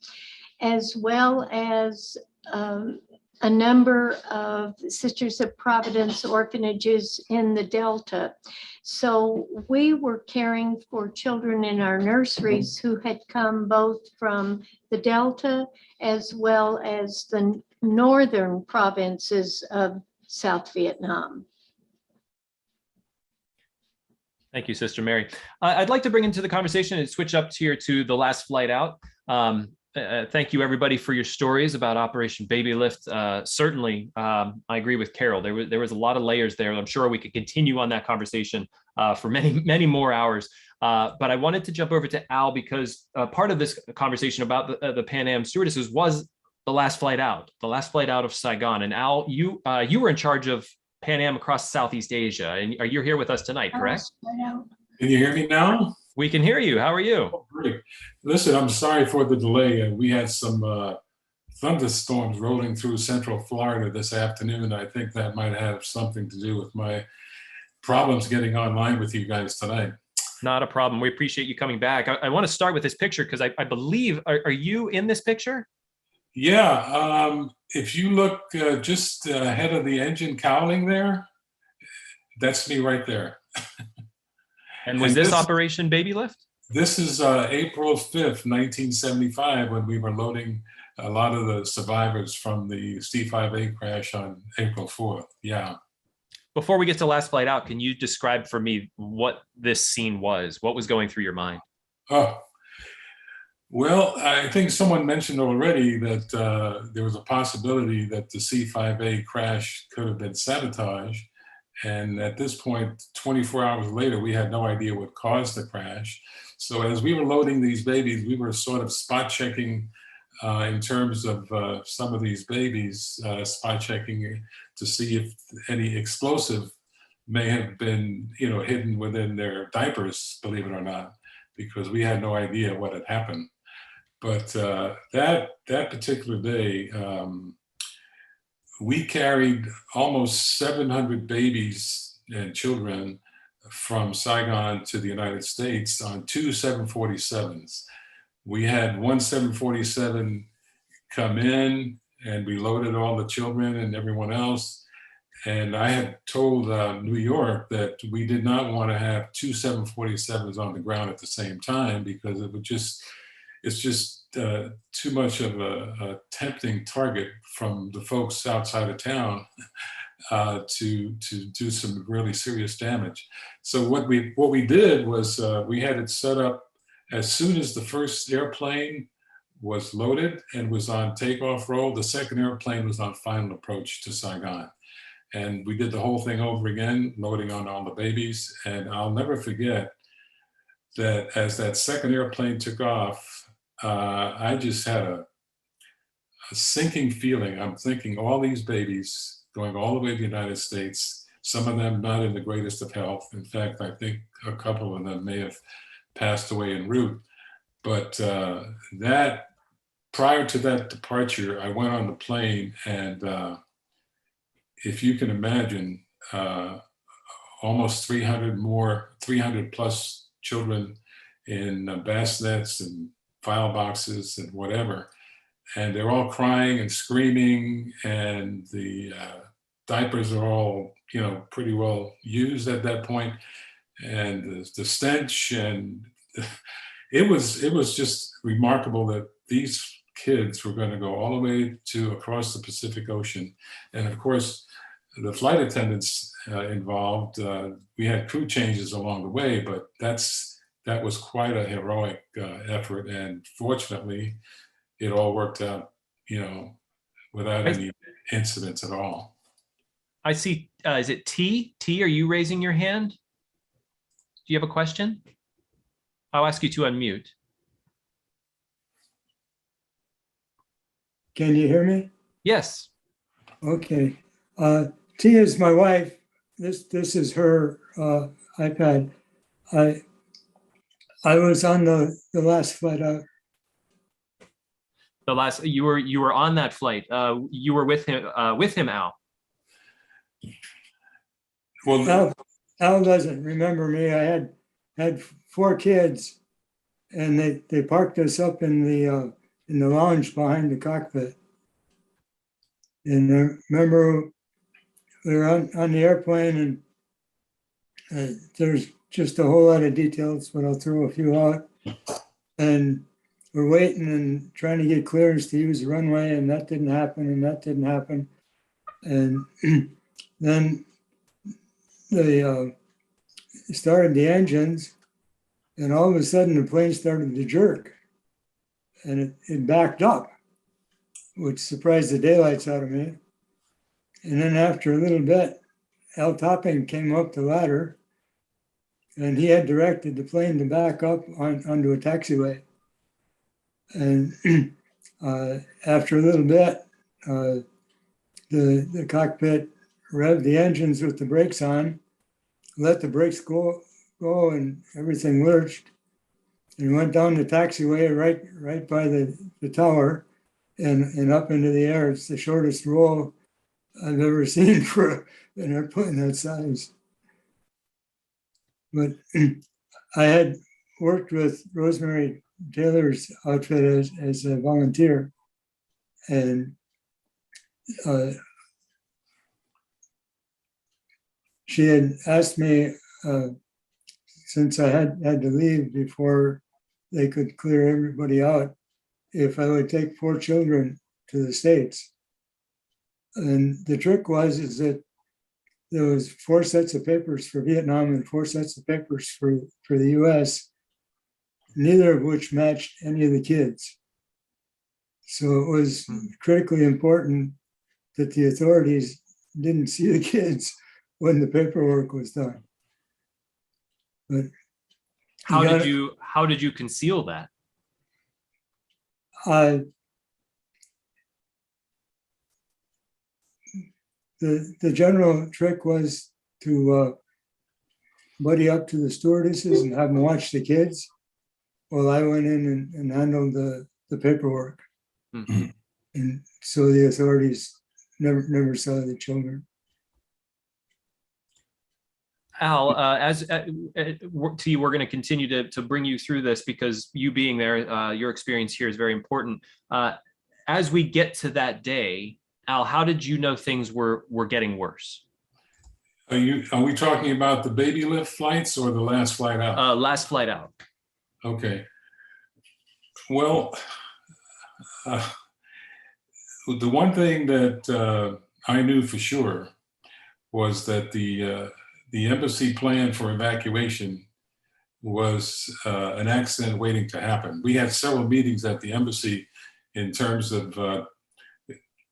as well as a number of Sisters of Providence orphanages in the Delta. So we were caring for children in our nurseries who had come both from the Delta as well as the northern provinces of South Vietnam. Thank you, Sister Mary. I'd like to bring into the conversation and switch up here to the last flight out. Thank you, everybody, for your stories about Operation Babylift. Certainly, I agree with Carol. There was a lot of layers there. I'm sure we could continue on that conversation for many more hours. But I wanted to jump over to Al, because part of this conversation about the Pan Am stewardesses was the last flight out of Saigon. And Al, you were in charge of Pan Am across Southeast Asia, and you're here with us tonight, correct? Can you hear me now? We can hear you. How are you? Oh, great. Listen, I'm sorry for the delay. We had some thunderstorms rolling through central Florida this afternoon. I think that might have something to do with my problems getting online with you guys tonight. Not a problem. We appreciate you coming back. I want to start with this picture because I believe, are you in this picture? Yeah. If you look just ahead of the engine cowling there, that's me right there. And was this Operation Babylift? This is April 5th, 1975, when we were loading a lot of the survivors from the C-5A crash on April 4th. Yeah. Before we get to last flight out, can you describe for me what this scene was? What was going through your mind? Oh, well, I think someone mentioned already that there was a possibility that the C-5A crash could have been sabotage. And at this point, 24 hours later, we had no idea what caused the crash. So as we were loading these babies, we were sort of spot checking in terms of some of these babies, spot checking to see if any explosive may have been, hidden within their diapers, believe it or not, because we had no idea what had happened. But that particular day, we carried almost 700 babies and children from Saigon to the United States on 2 747s. We had one 747 come in and we loaded all the children and everyone else. And I had told New York that we did not want to have 2 747s on the ground at the same time, because it's just too much of a tempting target from the folks outside of town to do some really serious damage. So what we did was we had it set up as soon as the first airplane was loaded and was on takeoff roll. The second airplane was on final approach to Saigon. And we did the whole thing over again, loading on all the babies. And I'll never forget that as that second airplane took off, I just had a sinking feeling. I'm thinking all these babies going all the way to the United States, some of them not in the greatest of health. In fact, I think a couple of them may have passed away en route. But prior to that departure, I went on the plane, and if you can imagine, almost 300 plus children in bassinets and file boxes and whatever. And they're all crying and screaming, and the diapers are all, pretty well used at that point. And the stench, and it was just remarkable that these kids were going to go all the way to across the Pacific Ocean. And of course, the flight attendants involved, we had crew changes along the way, but that was quite a heroic effort. And fortunately, it all worked out, without any incidents at all. I see, is it T? T, are you raising your hand? Do you have a question? I'll ask you to unmute. Can you hear me? Yes. Okay. T is my wife. This is her iPad. I was on the last flight out. The last, you were on that flight. You were with him, Al. Well, Al doesn't remember me. I had 4 kids, and they parked us up in the lounge behind the cockpit. And I remember we were on the airplane, and there's just a whole lot of details, but I'll throw a few out. And we're waiting and trying to get clearance to use the runway, and that didn't happen, and that didn't happen. And then they started the engines, and all of a sudden the plane started to jerk, and it backed up, which surprised the daylights out of me. And then after a little bit, Al Topping came up the ladder, and he had directed the plane to back up onto a taxiway. And after a little bit, the cockpit revved the engines with the brakes on, let the brakes go, and everything lurched. And went down the taxiway right by the tower and up into the air. It's the shortest roll I've ever seen for an airplane that size. But I had worked with Rosemary Taylor's outfit as a volunteer, and she had asked me, since I had to leave before they could clear everybody out, if I would take 4 children to the States. And the trick is that there was 4 sets of papers for Vietnam and 4 sets of papers for the US, neither of which matched any of the kids. So it was critically important that the authorities didn't see the kids when the paperwork was done. But how did you conceal that? the general trick was to buddy up to the stewardesses and have them watch the kids while I went in and handled the paperwork. Mhm. And so the authorities never saw the children. Al, we're going to continue to bring you through this because you being there, your experience here is very important. As we get to that day, Al, how did you know things were getting worse? Are we talking about the Babylift flights or the last flight out? Last flight out. Okay. Well, the one thing that I knew for sure was that the embassy plan for evacuation was an accident waiting to happen. We had several meetings at the embassy in terms of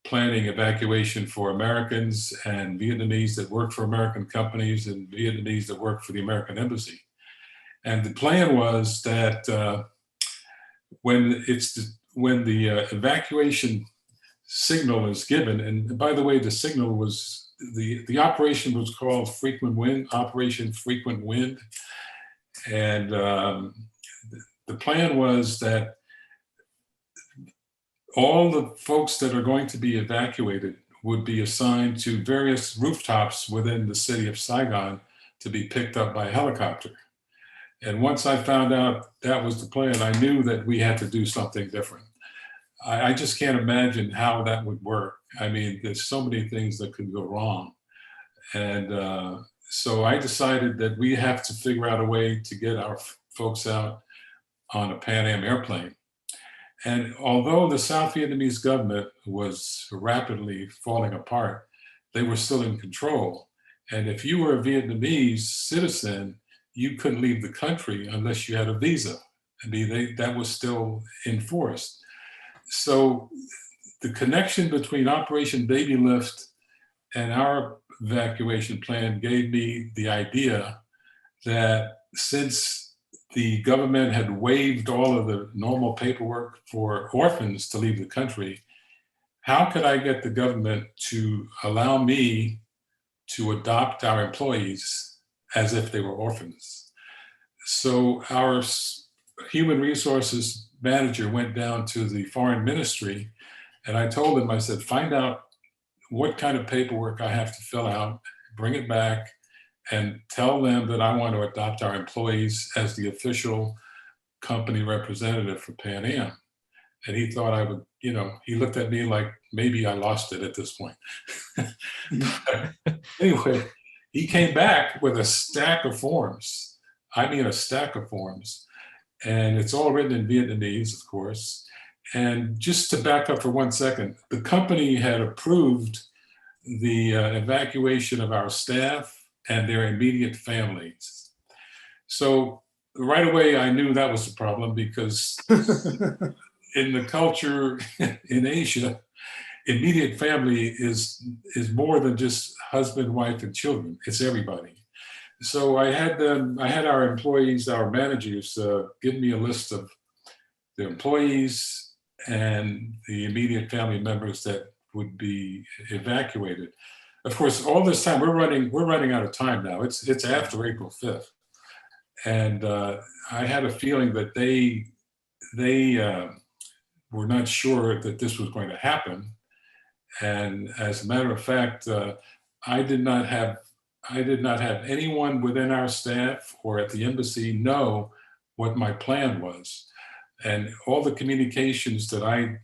planning evacuation for Americans and Vietnamese that work for American companies and Vietnamese that work for the American embassy. And the plan was that when the evacuation signal is given, and by the way, the signal was, the operation was called Operation Frequent Wind. And the plan was that all the folks that are going to be evacuated would be assigned to various rooftops within the city of Saigon to be picked up by helicopter. And once I found out that was the plan, I knew that we had to do something different. I just can't imagine how that would work. I mean, there's so many things that could go wrong. And so I decided that we have to figure out a way to get our folks out on a Pan Am airplane. And although the South Vietnamese government was rapidly falling apart, they were still in control. And if you were a Vietnamese citizen, you couldn't leave the country unless you had a visa. I mean, that was still enforced. So the connection between Operation Babylift and our evacuation plan gave me the idea that since the government had waived all of the normal paperwork for orphans to leave the country, how could I get the government to allow me to adopt our employees as if they were orphans? So our human resources manager went down to the foreign ministry, and I told him, I said, find out what kind of paperwork I have to fill out, bring it back, and tell them that I want to adopt our employees as the official company representative for Pan Am. And he thought I would, he looked at me like maybe I lost it at this point. Anyway, he came back with a stack of forms. I mean, a stack of forms. And it's all written in Vietnamese, of course. And just to back up for 1 second, the company had approved the evacuation of our staff and their immediate families. So right away, I knew that was a problem because in the culture in Asia, immediate family is more than just husband, wife, and children. It's everybody. So I had our employees, our managers, give me a list of the employees and the immediate family members that would be evacuated. Of course, all this time we're running out of time now. It's after April 5th, and I had a feeling that they were not sure that this was going to happen. And as a matter of fact, I did not have anyone within our staff or at the embassy know what my plan was, and all the communications that I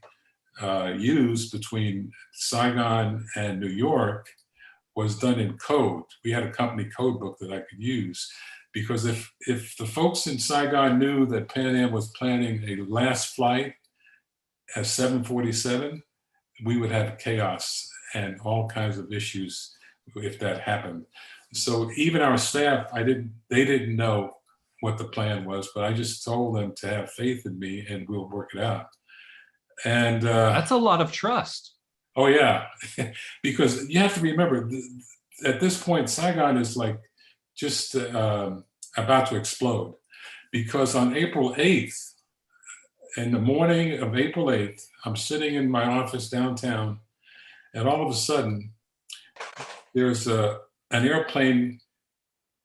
used between Saigon and New York was done in code. We had a company code book that I could use, because if the folks in Saigon knew that Pan Am was planning a last flight at 747, we would have chaos and all kinds of issues if that happened. So even our staff, they didn't know what the plan was, but I just told them to have faith in me and we'll work it out. And that's a lot of trust. Oh yeah, because you have to remember, at this point, Saigon is like just about to explode, because on April 8th, in the morning of April 8th, I'm sitting in my office downtown, and all of a sudden, there's an airplane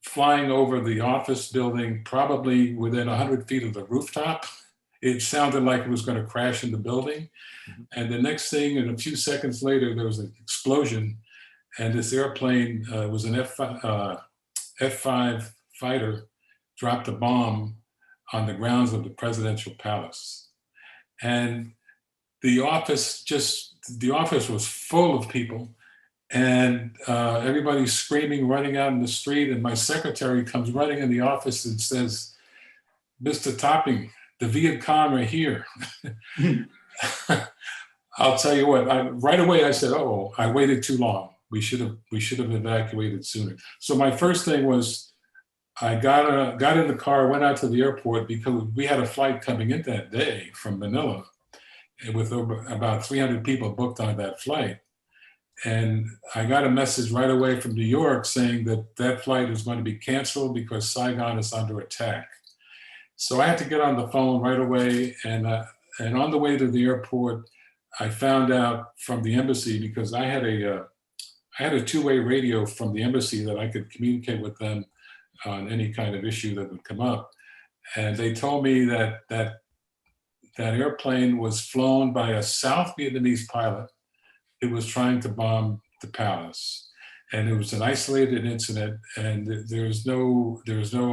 flying over the office building, probably within 100 feet of the rooftop. It sounded like it was going to crash in the building. And the next thing, and a few seconds later, there was an explosion. And this airplane was an F-5 fighter, dropped a bomb on the grounds of the presidential palace. And the office was full of people, and everybody's screaming, running out in the street. And my secretary comes running in the office and says, "Mr. Topping, the Viet Cong are here." I'll tell you what, right away I said, "Oh, I waited too long. We should have evacuated sooner." So my first thing was, I got in the car, went out to the airport, because we had a flight coming in that day from Manila, with about 300 people booked on that flight. And I got a message right away from New York saying that that flight is going to be canceled because Saigon is under attack. So I had to get on the phone right away. And on the way to the airport, I found out from the embassy, because I had a two-way radio from the embassy that I could communicate with them on any kind of issue that would come up. And they told me that that airplane was flown by a South Vietnamese pilot who was trying to bomb the palace. And it was an isolated incident, and there was no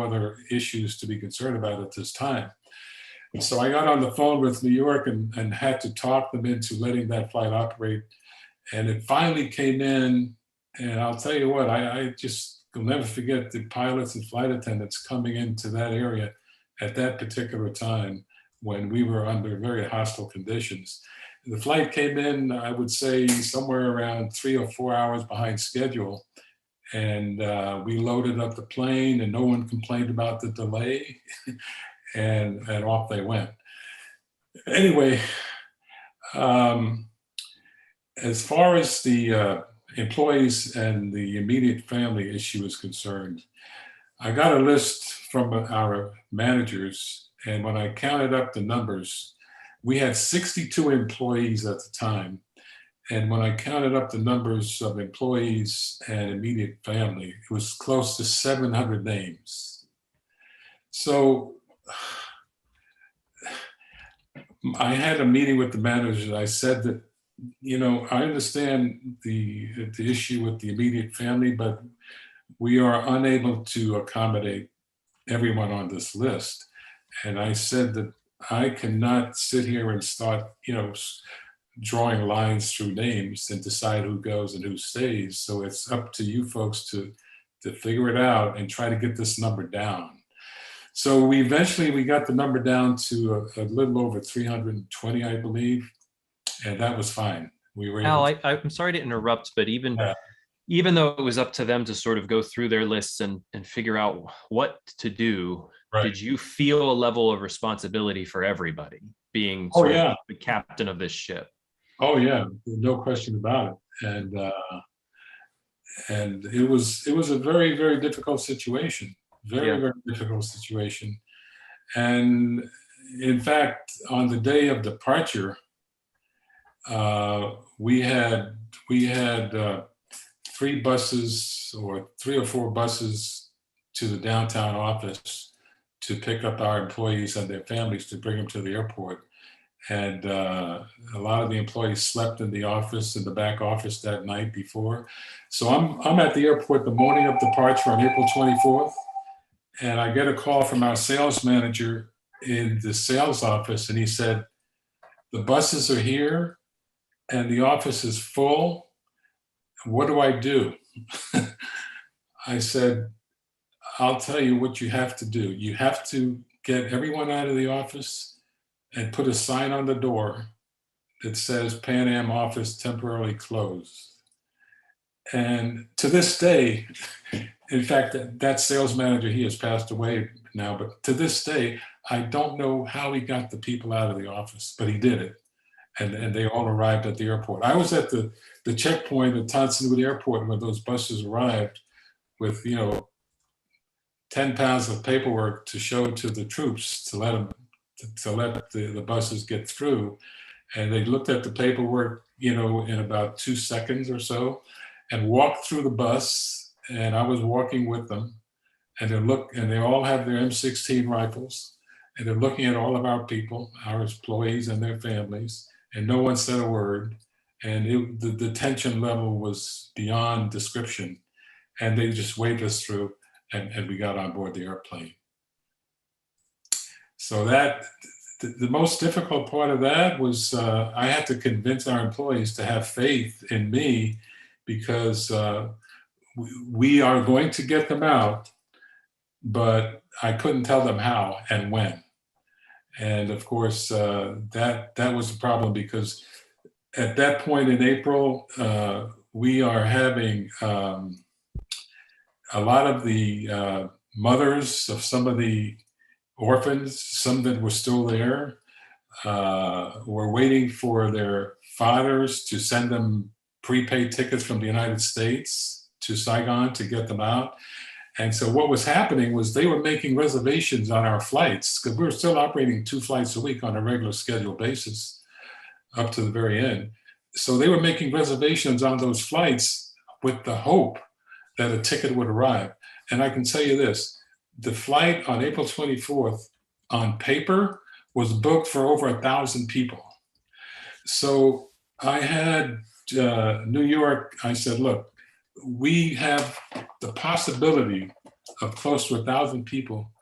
other issues to be concerned about at this time. And so I got on the phone with New York and had to talk them into letting that flight operate. And it finally came in, and I'll tell you what, I just will never forget the pilots and flight attendants coming into that area at that particular time when we were under very hostile conditions. The flight came in, I would say, somewhere around 3 or 4 hours behind schedule. And we loaded up the plane, and no one complained about the delay. and off they went. Anyway, as far as the employees and the immediate family issue is concerned, I got a list from our managers, and when I counted up the numbers, we had 62 employees at the time. And when I counted up the numbers of employees and immediate family, it was close to 700 names. So I had a meeting with the manager. I said that, I understand the issue with the immediate family, but we are unable to accommodate everyone on this list. And I said that I cannot sit here and start, drawing lines through names and decide who goes and who stays. So it's up to you folks to figure it out and try to get this number down. So we eventually got the number down to a little over 320, I believe, and that was fine. We were Al, I'm sorry to interrupt, but even though it was up to them to sort of go through their lists and figure out what to do, right. Did you feel a level of responsibility for everybody being the captain of this ship? Oh yeah, no question about it. And it was a very, very difficult situation. Very difficult situation. And in fact, on the day of departure, we had 3 buses or 3 or 4 buses to the downtown office to pick up our employees and their families to bring them to the airport. And a lot of the employees slept in the office, in the back office that night before. So I'm at the airport the morning of departure on April 24th. And I get a call from our sales manager in the sales office, and he said, "The buses are here and the office is full. What do I do?" I said, "I'll tell you what you have to do. You have to get everyone out of the office and put a sign on the door that says Pan Am office temporarily closed." And to this day, in fact, that sales manager, he has passed away now, but to this day, I don't know how he got the people out of the office, but he did it. And they all arrived at the airport. I was at the checkpoint at Townsend Airport when those buses arrived with, 10 pounds of paperwork to show to the troops to let the buses get through. And they looked at the paperwork, in about 2 seconds or so. and walked through the bus, and I was walking with them, and they all have their M16 rifles, and they're looking at all of our people, our employees and their families, and no one said a word. And the tension level was beyond description. And they just waved us through, and we got on board the airplane. So the most difficult part of that was I had to convince our employees to have faith in me, because we are going to get them out, but I couldn't tell them how and when. And of course, that was the problem, because at that point in April, we are having a lot of the mothers of some of the orphans, some that were still there, were waiting for their fathers to send them prepaid tickets from the United States to Saigon to get them out. And so what was happening was they were making reservations on our flights, because we were still operating 2 flights a week on a regular scheduled basis up to the very end. So they were making reservations on those flights with the hope that a ticket would arrive. And I can tell you this, the flight on April 24th on paper was booked for over 1,000 people. So I had New York, I said, look, we have the possibility of close to 1,000 people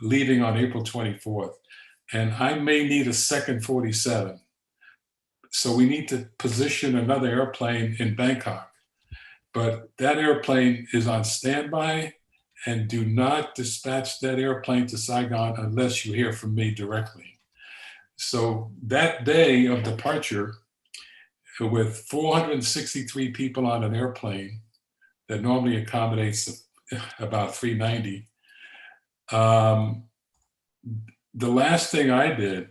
leaving on April 24th. And I may need a second 47. So we need to position another airplane in Bangkok. But that airplane is on standby, and do not dispatch that airplane to Saigon unless you hear from me directly. So that day of departure, with 463 people on an airplane that normally accommodates about 390, the last thing I did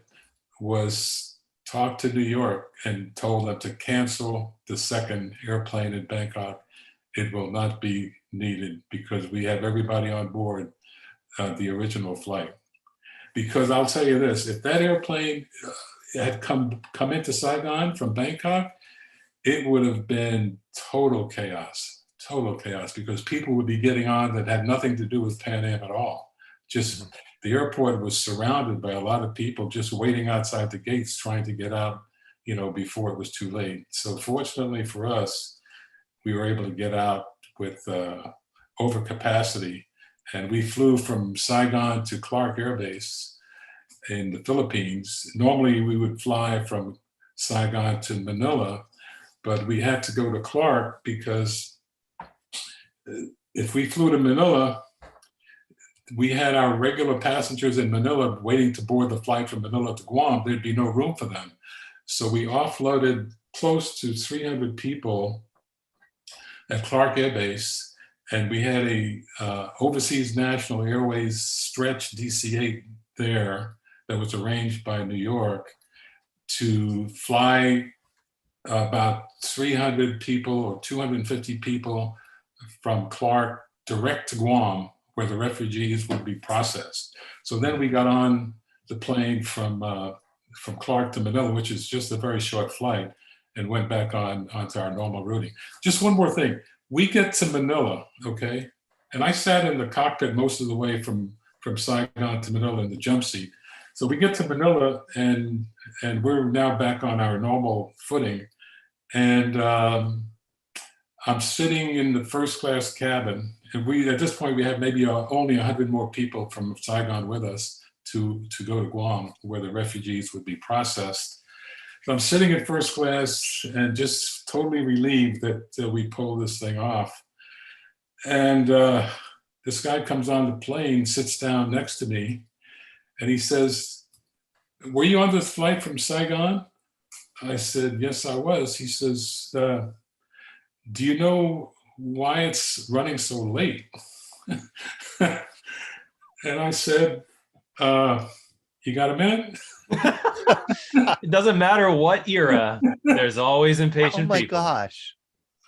was talk to New York and told them to cancel the second airplane in Bangkok. It will not be needed, because we have everybody on board the original flight. Because I'll tell you this, if that airplane had come into Saigon from Bangkok, it would have been total chaos, because people would be getting on that had nothing to do with Pan Am at all. Just the airport was surrounded by a lot of people just waiting outside the gates trying to get out, before it was too late. So fortunately for us, we were able to get out with overcapacity, and we flew from Saigon to Clark Air Base in the Philippines. Normally we would fly from Saigon to Manila, but we had to go to Clark because if we flew to Manila, we had our regular passengers in Manila waiting to board the flight from Manila to Guam. There'd be no room for them. So we offloaded close to 300 people at Clark Air Base, and we had a Overseas National Airways stretch DC-8 there that was arranged by New York to fly about 300 people or 250 people from Clark direct to Guam, where the refugees would be processed. So then we got on the plane from Clark to Manila, which is just a very short flight, and went back onto our normal routing. Just one more thing. We get to Manila, okay? And I sat in the cockpit most of the way from Saigon to Manila in the jump seat. So we get to Manila, and we're now back on our normal footing. And I'm sitting in the first class cabin. And at this point, we have maybe only 100 more people from Saigon with us to go to Guam, where the refugees would be processed. So I'm sitting in first class and just totally relieved that we pulled this thing off. And this guy comes on the plane, sits down next to me, and he says, "Were you on this flight from Saigon?" I said, "Yes, I was." He says, "Do you know why it's running so late?" And I said, "You got a minute?" It doesn't matter what era, there's always impatient people. Oh my gosh.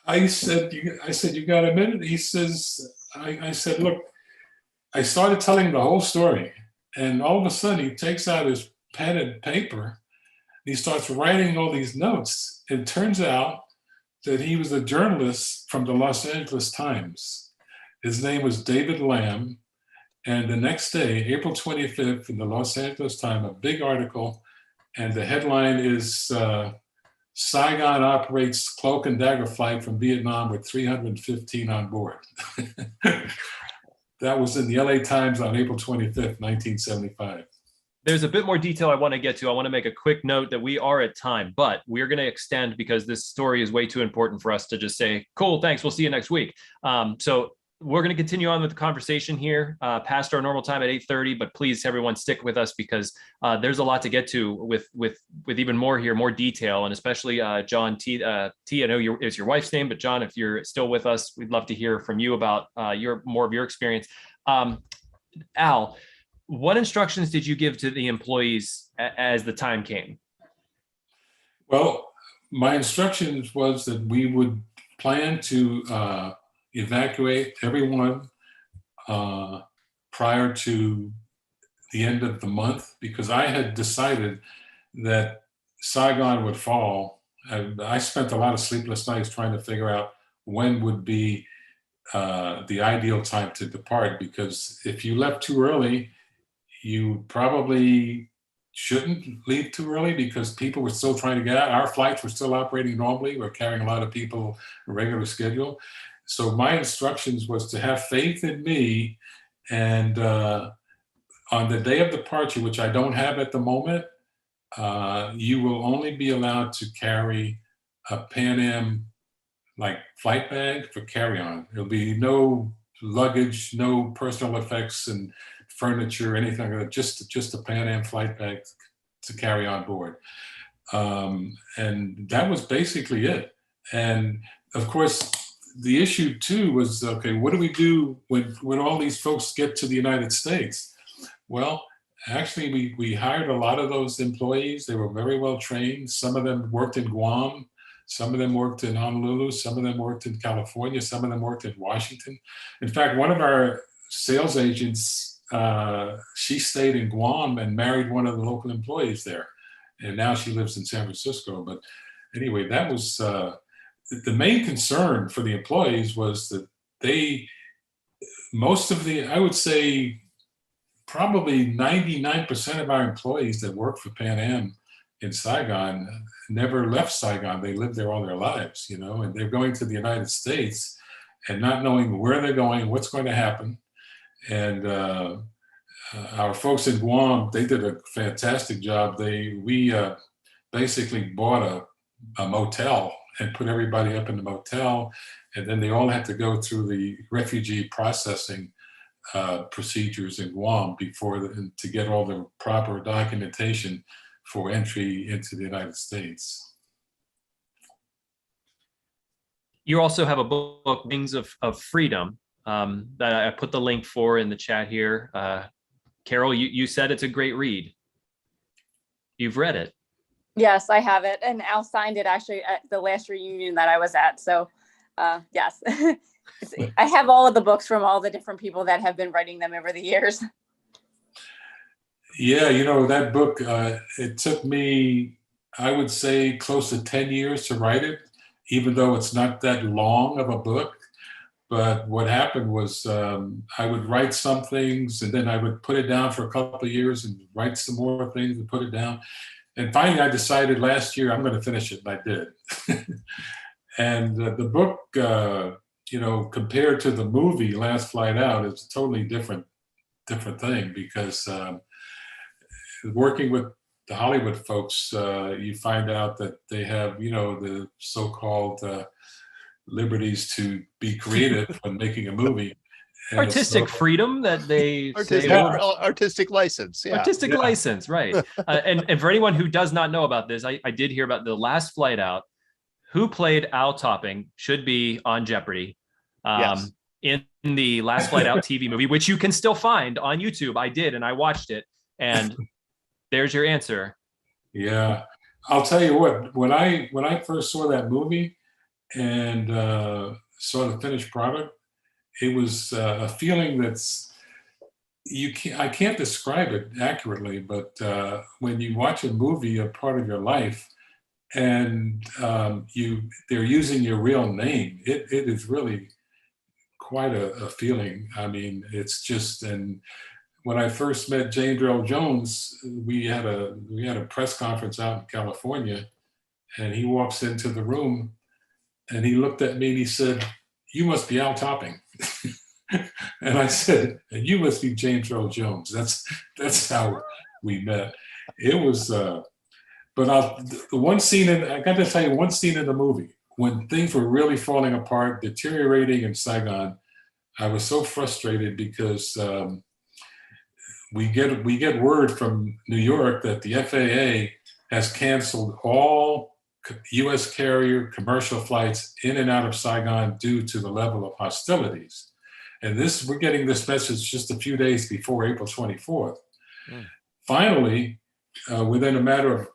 I said, "You got a minute?" He says, I said, "Look," I started telling the whole story, and all of a sudden he takes out his pen and paper, and he starts writing all these notes. It turns out that he was a journalist from the Los Angeles Times. His name was David Lamb. And the next day, April 25th, in the Los Angeles Times, a big article, and the headline is Saigon operates cloak and dagger flight from Vietnam with 315 on board. That was in the LA Times on April 25th, 1975. There's a bit more detail I want to get to. I want to make a quick note that we are at time, but we're going to extend because this story is way too important for us to just say, cool, thanks, we'll see you next week. So we're going to continue on with the conversation here past our normal time at 8:30, but please, everyone, stick with us because there's a lot to get to with even more here, more detail, and especially John T. I know it's your wife's name, but John, if you're still with us, we'd love to hear from you about more of your experience. Al, what instructions did you give to the employees as the time came? Well, my instructions was that we would plan to evacuate everyone prior to the end of the month, because I had decided that Saigon would fall. I spent a lot of sleepless nights trying to figure out when would be the ideal time to depart, because if you left too early, you probably shouldn't leave too early because people were still trying to get out. Our flights were still operating normally. We're carrying a lot of people on a regular schedule. So my instructions was to have faith in me, and on the day of departure, which I don't have at the moment, you will only be allowed to carry a Pan Am like flight bag for carry-on. There'll be no luggage, no personal effects and furniture, anything like that, just a Pan Am flight bag to carry on board. And that was basically it. And of course, the issue too was, okay, what do we do when all these folks get to the United States? Well, actually, we hired a lot of those employees. They were very well trained. Some of them worked in Guam. Some of them worked in Honolulu. Some of them worked in California. Some of them worked in Washington. In fact, one of our sales agents, she stayed in Guam and married one of the local employees there. And now she lives in San Francisco. But anyway, that was the main concern for the employees was that I would say probably 99% of our employees that work for Pan Am in Saigon never left Saigon. They lived there all their lives, and they're going to the United States and not knowing where they're going, what's going to happen. And our folks in Guam, they did a fantastic job. We basically bought a motel and put everybody up in the motel, and then they all had to go through the refugee processing procedures in Guam to get all the proper documentation for entry into the United States. You also have a book, Wings of Freedom, that I put the link for in the chat here. Carol, you said it's a great read. You've read it. Yes, I have it. And Al signed it actually at the last reunion that I was at. So yes, I have all of the books from all the different people that have been writing them over the years. Yeah, that book, it took me, I would say, close to 10 years to write it, even though it's not that long of a book. But what happened was I would write some things and then I would put it down for a couple of years and write some more things and put it down. And finally, I decided last year I'm going to finish it, and I did. And the book, compared to the movie Last Flight Out, is a totally different thing because working with the Hollywood folks, you find out that they have, the so-called liberties to be creative when making a movie. And artistic freedom that they artistic license. Yeah. Artistic license, right. And for anyone who does not know about this, I did hear about the Last Flight Out. Who played Al Topping should be on Jeopardy. Yes. In the Last Flight Out TV movie, which you can still find on YouTube. I did, and I watched it. And there's your answer. Yeah. I'll tell you what, when I first saw that movie and saw the finished product, it was a feeling I can't describe it accurately, but when you watch a movie, a part of your life, and they're using your real name. It is really quite a feeling. I mean, it's just, and when I first met James Earl Jones, we had a press conference out in California, and he walks into the room and he looked at me and he said, "You must be Al Topping." And I said, "And you must be James Earl Jones." That's how we met. It was, but the one scene, I got to tell you, one scene in the movie, when things were really falling apart, deteriorating in Saigon, I was so frustrated because we get word from New York that the FAA has canceled all U.S. carrier commercial flights in and out of Saigon due to the level of hostilities. And we're getting this message just a few days before April 24th. Mm. Finally, within a matter of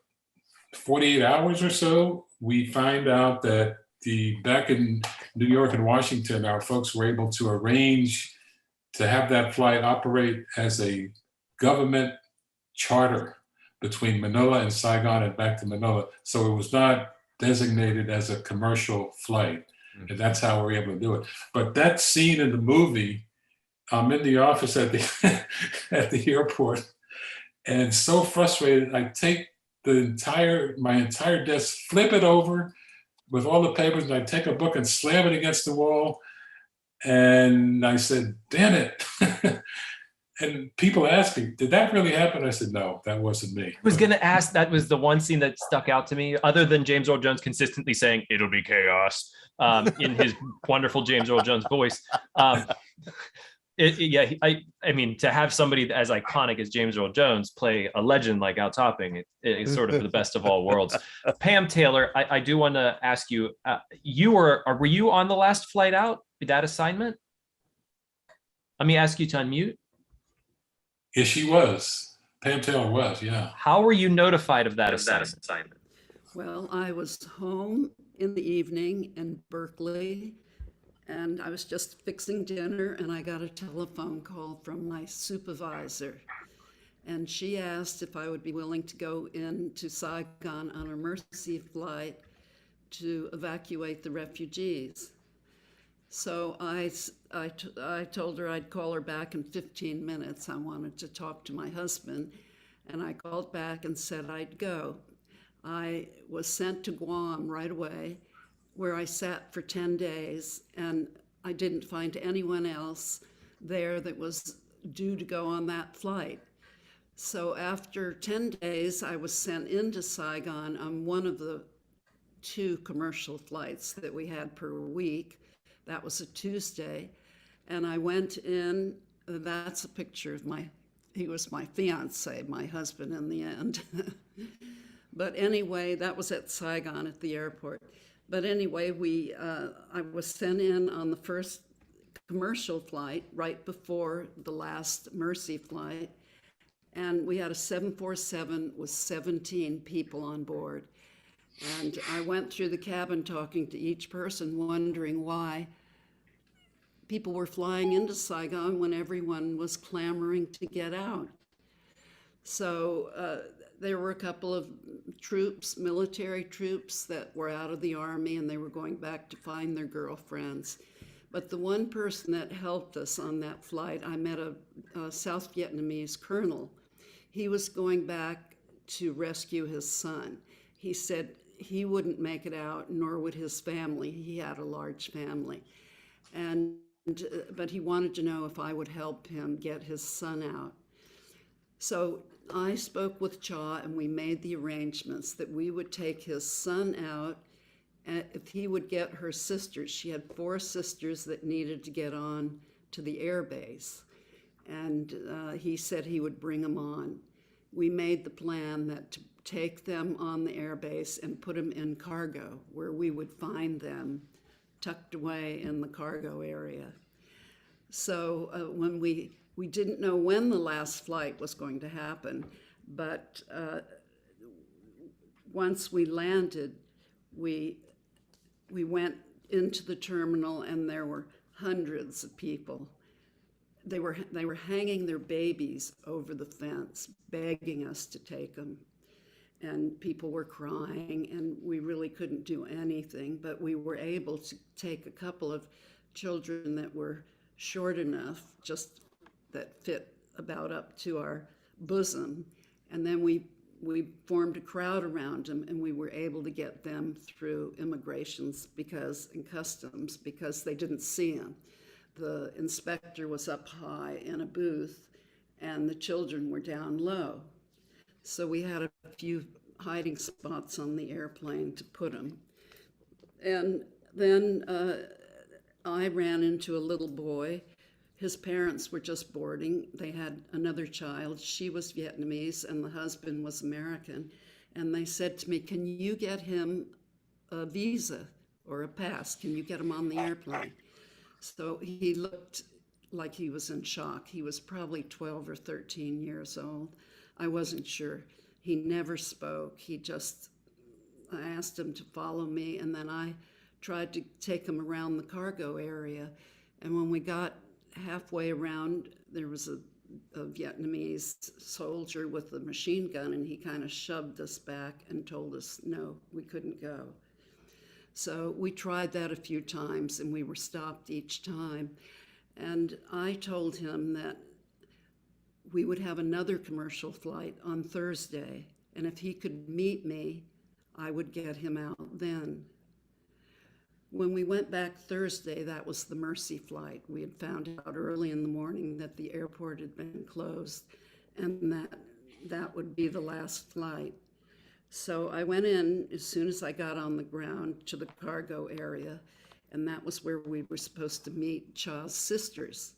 48 hours or so, we find out that back in New York and Washington, our folks were able to arrange to have that flight operate as a government charter between Manila and Saigon and back to Manila. So it was not designated as a commercial flight. And that's how we're able to do it. But that scene in the movie, I'm in the office at the airport, and so frustrated, I take my entire desk, flip it over with all the papers, and I take a book and slam it against the wall. And I said, "Damn it." And people ask me, "Did that really happen?" I said, "No, that wasn't me." I was going to ask, that was the one scene that stuck out to me, other than James Earl Jones consistently saying, "It'll be chaos," in his wonderful James Earl Jones voice. I mean, to have somebody as iconic as James Earl Jones play a legend like Al Topping, it's sort of the best of all worlds. Pam Taylor, I do want to ask you, were you on the last flight out, that assignment? Let me ask you to unmute. Yes, she was. Pam Taylor was, yeah. How were you notified of that assignment? Well, I was home in the evening in Berkeley, and I was just fixing dinner, and I got a telephone call from my supervisor. And she asked if I would be willing to go into Saigon on a Mercy flight to evacuate the refugees. So I told her I'd call her back in 15 minutes. I wanted to talk to my husband, and I called back and said I'd go. I was sent to Guam right away, where I sat for 10 days, and I didn't find anyone else there that was due to go on that flight. So after 10 days, I was sent into Saigon on one of the 2 commercial flights that we had per week. That was a Tuesday. And I went in, that's a picture of he was my fiance, my husband in the end. But anyway, that was at Saigon at the airport. But anyway, I was sent in on the first commercial flight right before the last Mercy flight. And we had a 747 with 17 people on board. And I went through the cabin talking to each person, wondering why people were flying into Saigon when everyone was clamoring to get out. So there were a couple of troops, military troops, that were out of the army, and they were going back to find their girlfriends. But the one person that helped us on that flight, I met a South Vietnamese colonel. He was going back to rescue his son. He said he wouldn't make it out, nor would his family. He had a large family. But he wanted to know if I would help him get his son out. So I spoke with Cha, and we made the arrangements that we would take his son out, and if he would get her sisters. She had 4 sisters that needed to get on to the air base, and he said he would bring them on. We made the plan that to take them on the air base and put them in cargo, where we would find them tucked away in the cargo area. So when we didn't know when the last flight was going to happen, but once we landed, we went into the terminal, and there were hundreds of people. They were hanging their babies over the fence, begging us to take them. and people were crying, and we really couldn't do anything, but we were able to take a couple of children that were short enough, just that fit about up to our bosom, and then we formed a crowd around them, and we were able to get them through immigrations and customs because they didn't see them. The inspector was up high in a booth, and the children were down low. So we had a few hiding spots on the airplane to put them. And then I ran into a little boy. His parents were just boarding. They had another child. She was Vietnamese and the husband was American. And they said to me, "Can you get him a visa or a pass? Can you get him on the airplane?" So he looked like he was in shock. He was probably 12 or 13 years old. I wasn't sure. He never spoke. I asked him to follow me, and then I tried to take him around the cargo area. And when we got halfway around, there was a Vietnamese soldier with a machine gun, and he kind of shoved us back and told us no, we couldn't go. So we tried that a few times, and we were stopped each time. And I told him that we would have another commercial flight on Thursday, and if he could meet me, I would get him out then. When we went back Thursday, that was the Mercy flight. We had found out early in the morning that the airport had been closed and that would be the last flight. So I went in as soon as I got on the ground to the cargo area, and that was where we were supposed to meet Cha's sisters.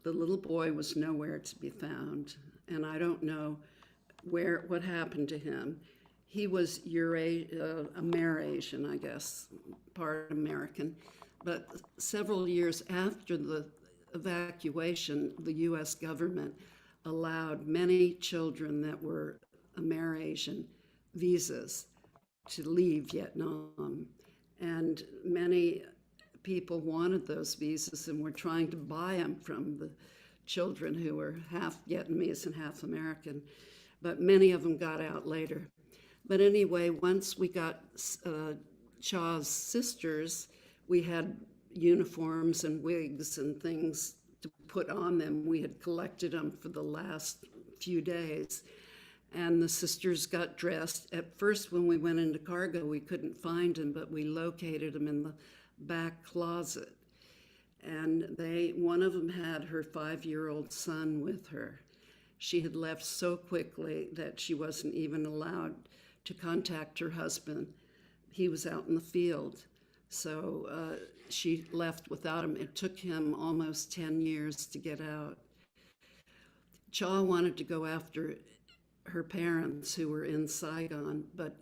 The little boy was nowhere to be found, and I don't know what happened to him. He was Amerasian, I guess, part American. But several years after the evacuation, the U.S. government allowed many children that were Amerasian visas to leave Vietnam. And many people wanted those visas and were trying to buy them from the children who were half Vietnamese and half American. But many of them got out later. But anyway, once we got Cha's sisters, we had uniforms and wigs and things to put on them. We had collected them for the last few days. And the sisters got dressed. At first, when we went into cargo, we couldn't find them, but we located them in the back closet. And one of them had her 5-year-old son with her. She had left so quickly that she wasn't even allowed to contact her husband. He was out in the field. So she left without him. It took him almost 10 years to get out. Cha wanted to go after her parents who were in Saigon, but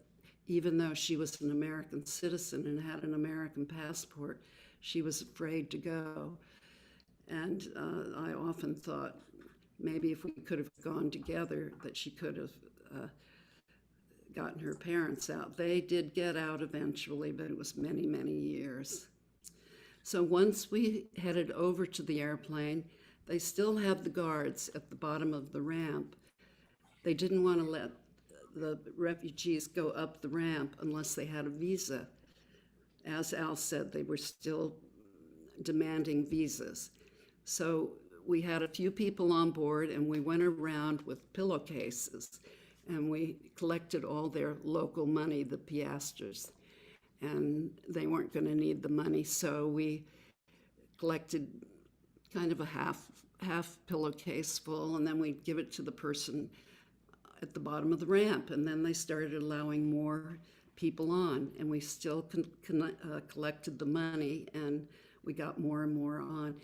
even though she was an American citizen and had an American passport, she was afraid to go. And I often thought maybe if we could have gone together, that she could have gotten her parents out. They did get out eventually, but it was many, many years. So once we headed over to the airplane, they still have the guards at the bottom of the ramp. They didn't want to let the refugees go up the ramp unless they had a visa. As Al said, they were still demanding visas. So we had a few people on board, and we went around with pillowcases, and we collected all their local money, the piastres, and they weren't going to need the money, so we collected kind of a half pillowcase full, and then we'd give it to the person at the bottom of the ramp, and then they started allowing more people on, and we still collected the money, and we got more and more on.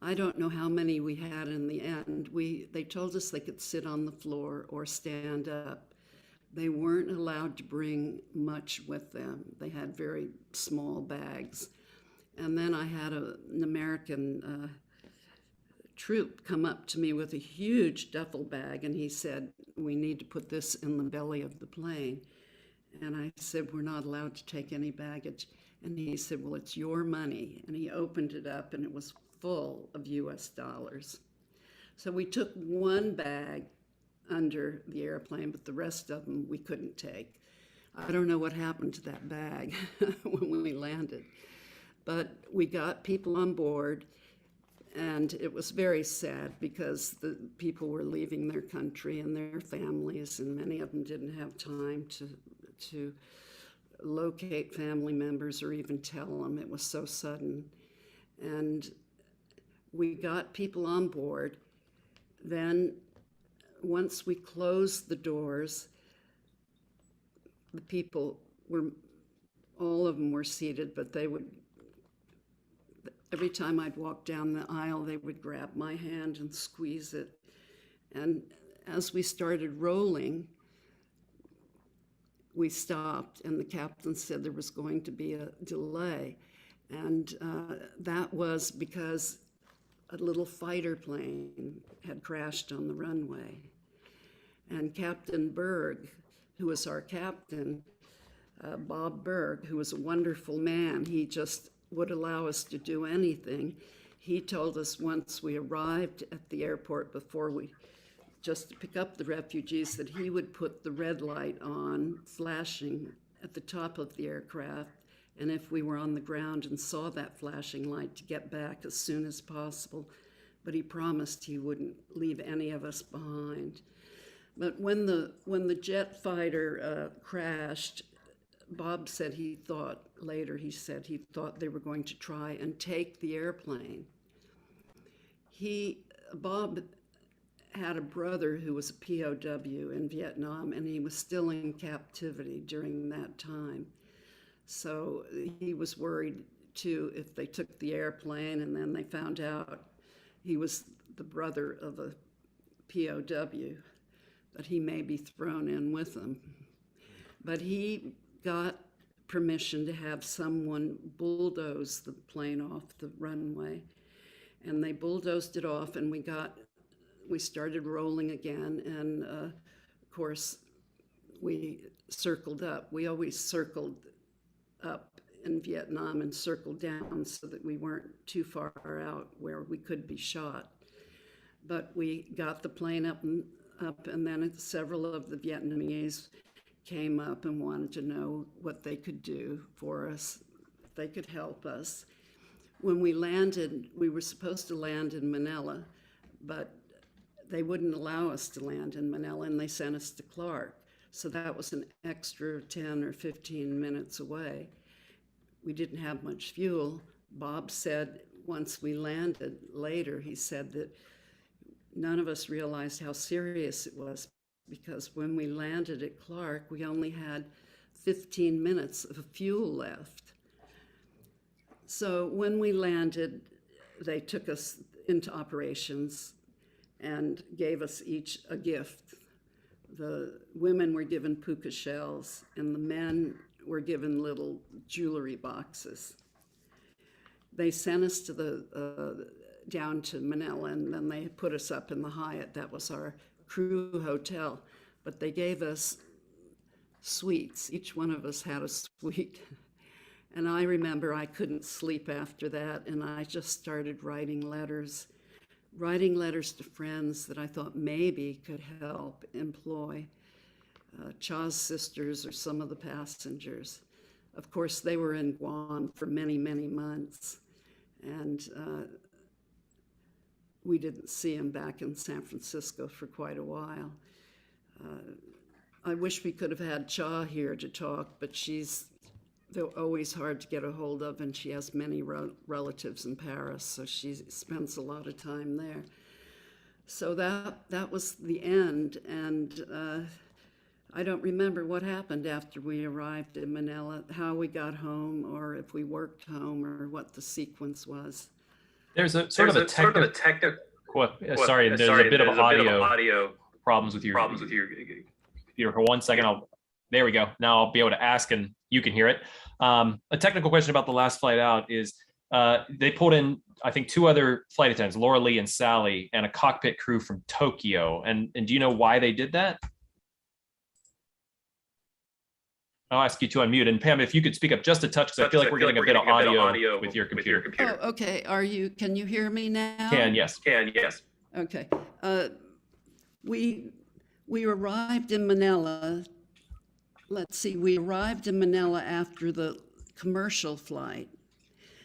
I don't know how many we had in the end. They told us they could sit on the floor or stand up. They weren't allowed to bring much with them. They had very small bags. And then I had an American troop come up to me with a huge duffel bag, and he said, "We need to put this in the belly of the plane." And I said, "We're not allowed to take any baggage." And he said, "Well, it's your money." And he opened it up, and it was full of US dollars. So we took one bag under the airplane, but the rest of them we couldn't take. I don't know what happened to that bag when we landed, but we got people on board, and it was very sad because the people were leaving their country and their families, and many of them didn't have time to locate family members or even tell them. It was so sudden. And we got people on board. Then once we closed the doors, the people were, all of them were seated, but they would, every time I'd walk down the aisle, they would grab my hand and squeeze it. And as we started rolling, we stopped, and the captain said there was going to be a delay. And that was because a little fighter plane had crashed on the runway. And Captain Berg, who was our captain, Bob Berg, who was a wonderful man, he just would allow us to do anything. He told us once we arrived at the airport, before we, just to pick up the refugees, that he would put the red light on, flashing at the top of the aircraft, and if we were on the ground and saw that flashing light, to get back as soon as possible. But he promised he wouldn't leave any of us behind. But when the jet fighter crashed, Bob said he thought, later he said he thought they were going to try and take the airplane. Bob had a brother who was a POW in Vietnam, and he was still in captivity during that time. So he was worried too, if they took the airplane and then they found out he was the brother of a POW, that he may be thrown in with them. But he got permission to have someone bulldoze the plane off the runway, and they bulldozed it off, and we started rolling again, and of course we circled up. We always circled up in Vietnam and circled down so that we weren't too far out where we could be shot. But we got the plane up, and then several of the Vietnamese came up and wanted to know what they could do for us, if they could help us. When we landed, we were supposed to land in Manila, but they wouldn't allow us to land in Manila, and they sent us to Clark. So that was an extra 10 or 15 minutes away. We didn't have much fuel. Bob said once we landed later, he said that none of us realized how serious it was, because when we landed at Clark, we only had 15 minutes of fuel left. So when we landed, they took us into operations and gave us each a gift. The women were given puka shells, and the men were given little jewelry boxes. They sent us to down to Manila, and then they put us up in the Hyatt. That was our crew hotel, but they gave us sweets. Each one of us had a sweet. And I remember I couldn't sleep after that, and I just started writing letters to friends that I thought maybe could help employ Cha's sisters or some of the passengers. Of course, they were in Guam for many, many months, and we didn't see them back in San Francisco for quite a while. I wish we could have had Cha here to talk, but they're always hard to get a hold of, and she has many relatives in Paris, so she spends a lot of time there. So that was the end, and I don't remember what happened after we arrived in Manila, how we got home, or if we worked home, or what the sequence was. There's a sort of a technical. Sorry, there's a bit of audio problems with your computer. For 1 second, there we go. Now I'll be able to ask, and you can hear it. A technical question about the last flight out is they pulled in, I think, 2 other flight attendants, Laura Lee and Sally, and a cockpit crew from Tokyo. And do you know why they did that? I'll ask you to unmute. And Pam, if you could speak up just a touch, because I feel like we're getting a bit of audio with your computer. Oh, okay. Can you hear me now? Can, yes. Okay. We We arrived in Manila. Let's see, we arrived in Manila after the commercial flight.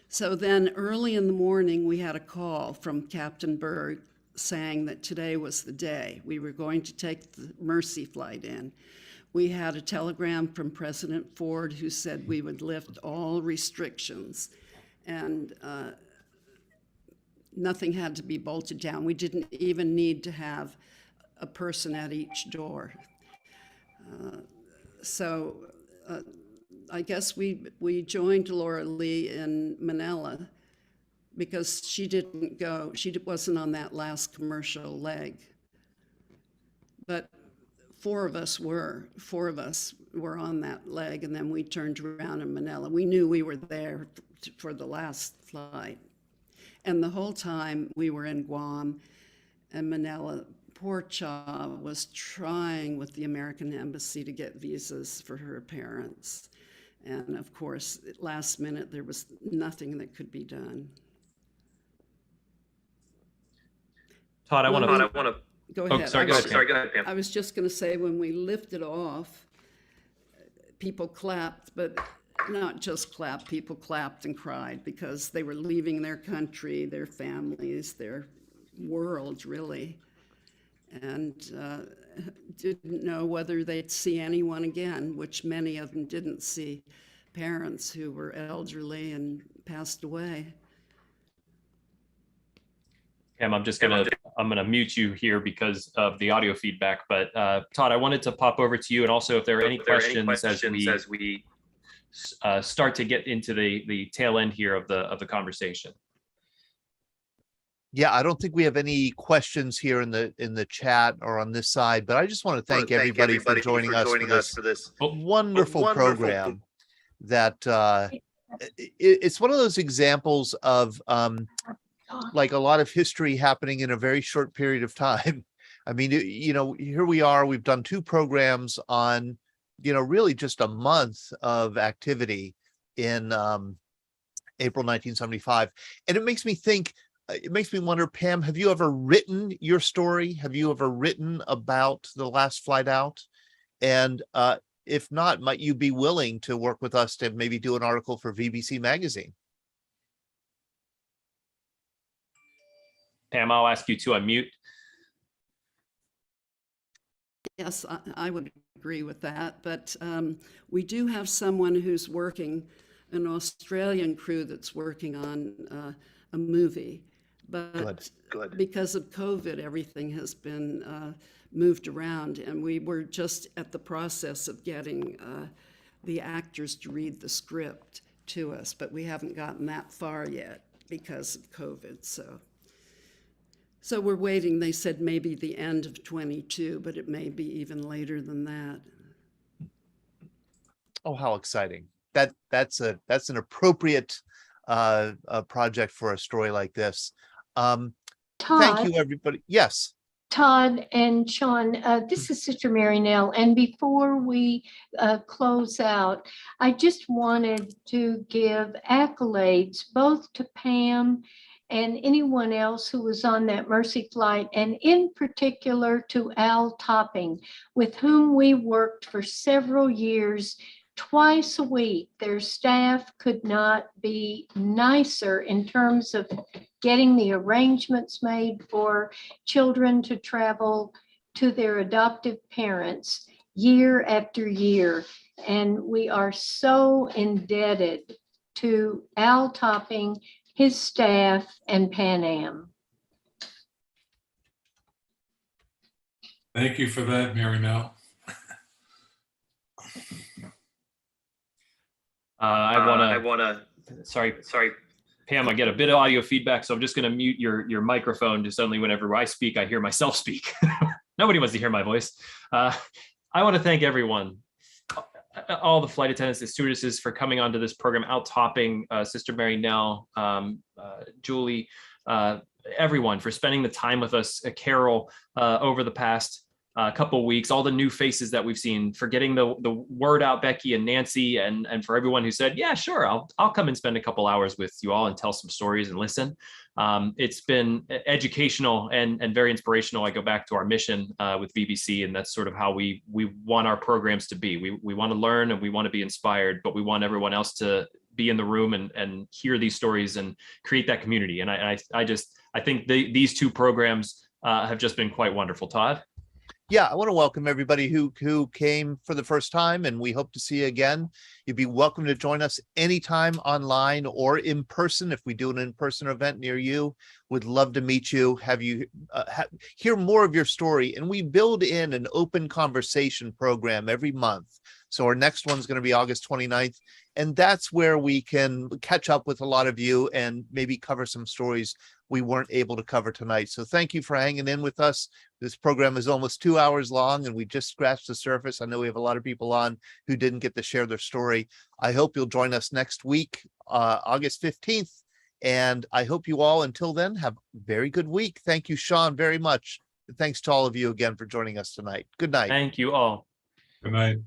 So then early in the morning, we had a call from Captain Berg saying that today was the day. We were going to take the Mercy flight in. We had a telegram from President Ford who said we would lift all restrictions and nothing had to be bolted down. We didn't even need to have a person at each door. I guess we joined Laura Lee in Manila because she didn't go, she wasn't on that last commercial leg. But four of us were on that leg, and then we turned around in Manila. We knew we were there for the last flight. And the whole time we were in Guam and Manila, poor Cha was trying with the American Embassy to get visas for her parents. And of course, at last minute, there was nothing that could be done. Todd, I want to go ahead. Sorry, go ahead, Pam. I was just going to say, when we lifted off, people clapped, but not just clapped, people clapped and cried because they were leaving their country, their families, their world, really, and didn't know whether they'd see anyone again, which many of them didn't see parents who were elderly and passed away. Pam, I'm gonna mute you here because of the audio feedback. But Todd, I wanted to pop over to you, and also if there are any questions as we start to get into the tail end here of the conversation. Yeah, I don't think we have any questions here in the chat or on this side, but I just want to thank everybody for joining us for this wonderful program. That it's one of those examples of like a lot of history happening in a very short period of time. I mean, you know, here we are, we've done 2 programs on, you know, really just a month of activity in April 1975. And it makes me think, it makes me wonder, Pam, have you ever written your story? Have you ever written about the last flight out? And if not, might you be willing to work with us to maybe do an article for VBC magazine? Pam, I'll ask you to unmute. Yes, I would agree with that, but we do have someone who's working, an Australian crew that's working on a movie, but good. Because of COVID, everything has been moved around, and we were just at the process of getting the actors to read the script to us, but we haven't gotten that far yet because of COVID, So we're waiting. They said maybe the end of 22, but it may be even later than that. Oh, how exciting. That's an appropriate project for a story like this. Todd, thank you, everybody. Yes. Todd and Sean, this is Sister Mary Nell. And before we close out, I just wanted to give accolades both to Pam and anyone else who was on that Mercy flight, and in particular to Al Topping, with whom we worked for several years, twice a week. Their staff could not be nicer in terms of getting the arrangements made for children to travel to their adoptive parents year after year. And we are so indebted to Al Topping, his staff, and Pan Am. Thank you for that, Mary Nell. Sorry, Pam, I get a bit of audio feedback, so I'm just going to mute your microphone. Just only whenever I speak, I hear myself speak. Nobody wants to hear my voice. I want to thank everyone, all the flight attendants, the stewardesses, for coming onto this program, Al Topping, Sister Mary Nell, Julie, everyone for spending the time with us, Carol, over the past couple weeks, all the new faces that we've seen, for getting the word out, Becky and Nancy, and for everyone who said, yeah, sure, I'll come and spend a couple hours with you all and tell some stories and listen. It's been educational and very inspirational. I go back to our mission with VBC, and that's sort of how we want our programs to be. We want to learn and we want to be inspired, but we want everyone else to be in the room and hear these stories and create that community. And I think these two programs have just been quite wonderful. Todd? Yeah, I want to welcome everybody who came for the first time, and we hope to see you again. You'd be welcome to join us anytime online or in person. If we do an in-person event near you, would love to meet you, have you hear more of your story. And we build in an open conversation program every month. So our next one's going to be August 29th. And that's where we can catch up with a lot of you and maybe cover some stories we weren't able to cover tonight. So thank you for hanging in with us. This program is almost 2 hours long, and we just scratched the surface. I know we have a lot of people on who didn't get to share their story. I hope you'll join us next week, August 15th. And I hope you all, until then, have a very good week. Thank you, Sean, very much. And thanks to all of you again for joining us tonight. Good night. Thank you all. Good night.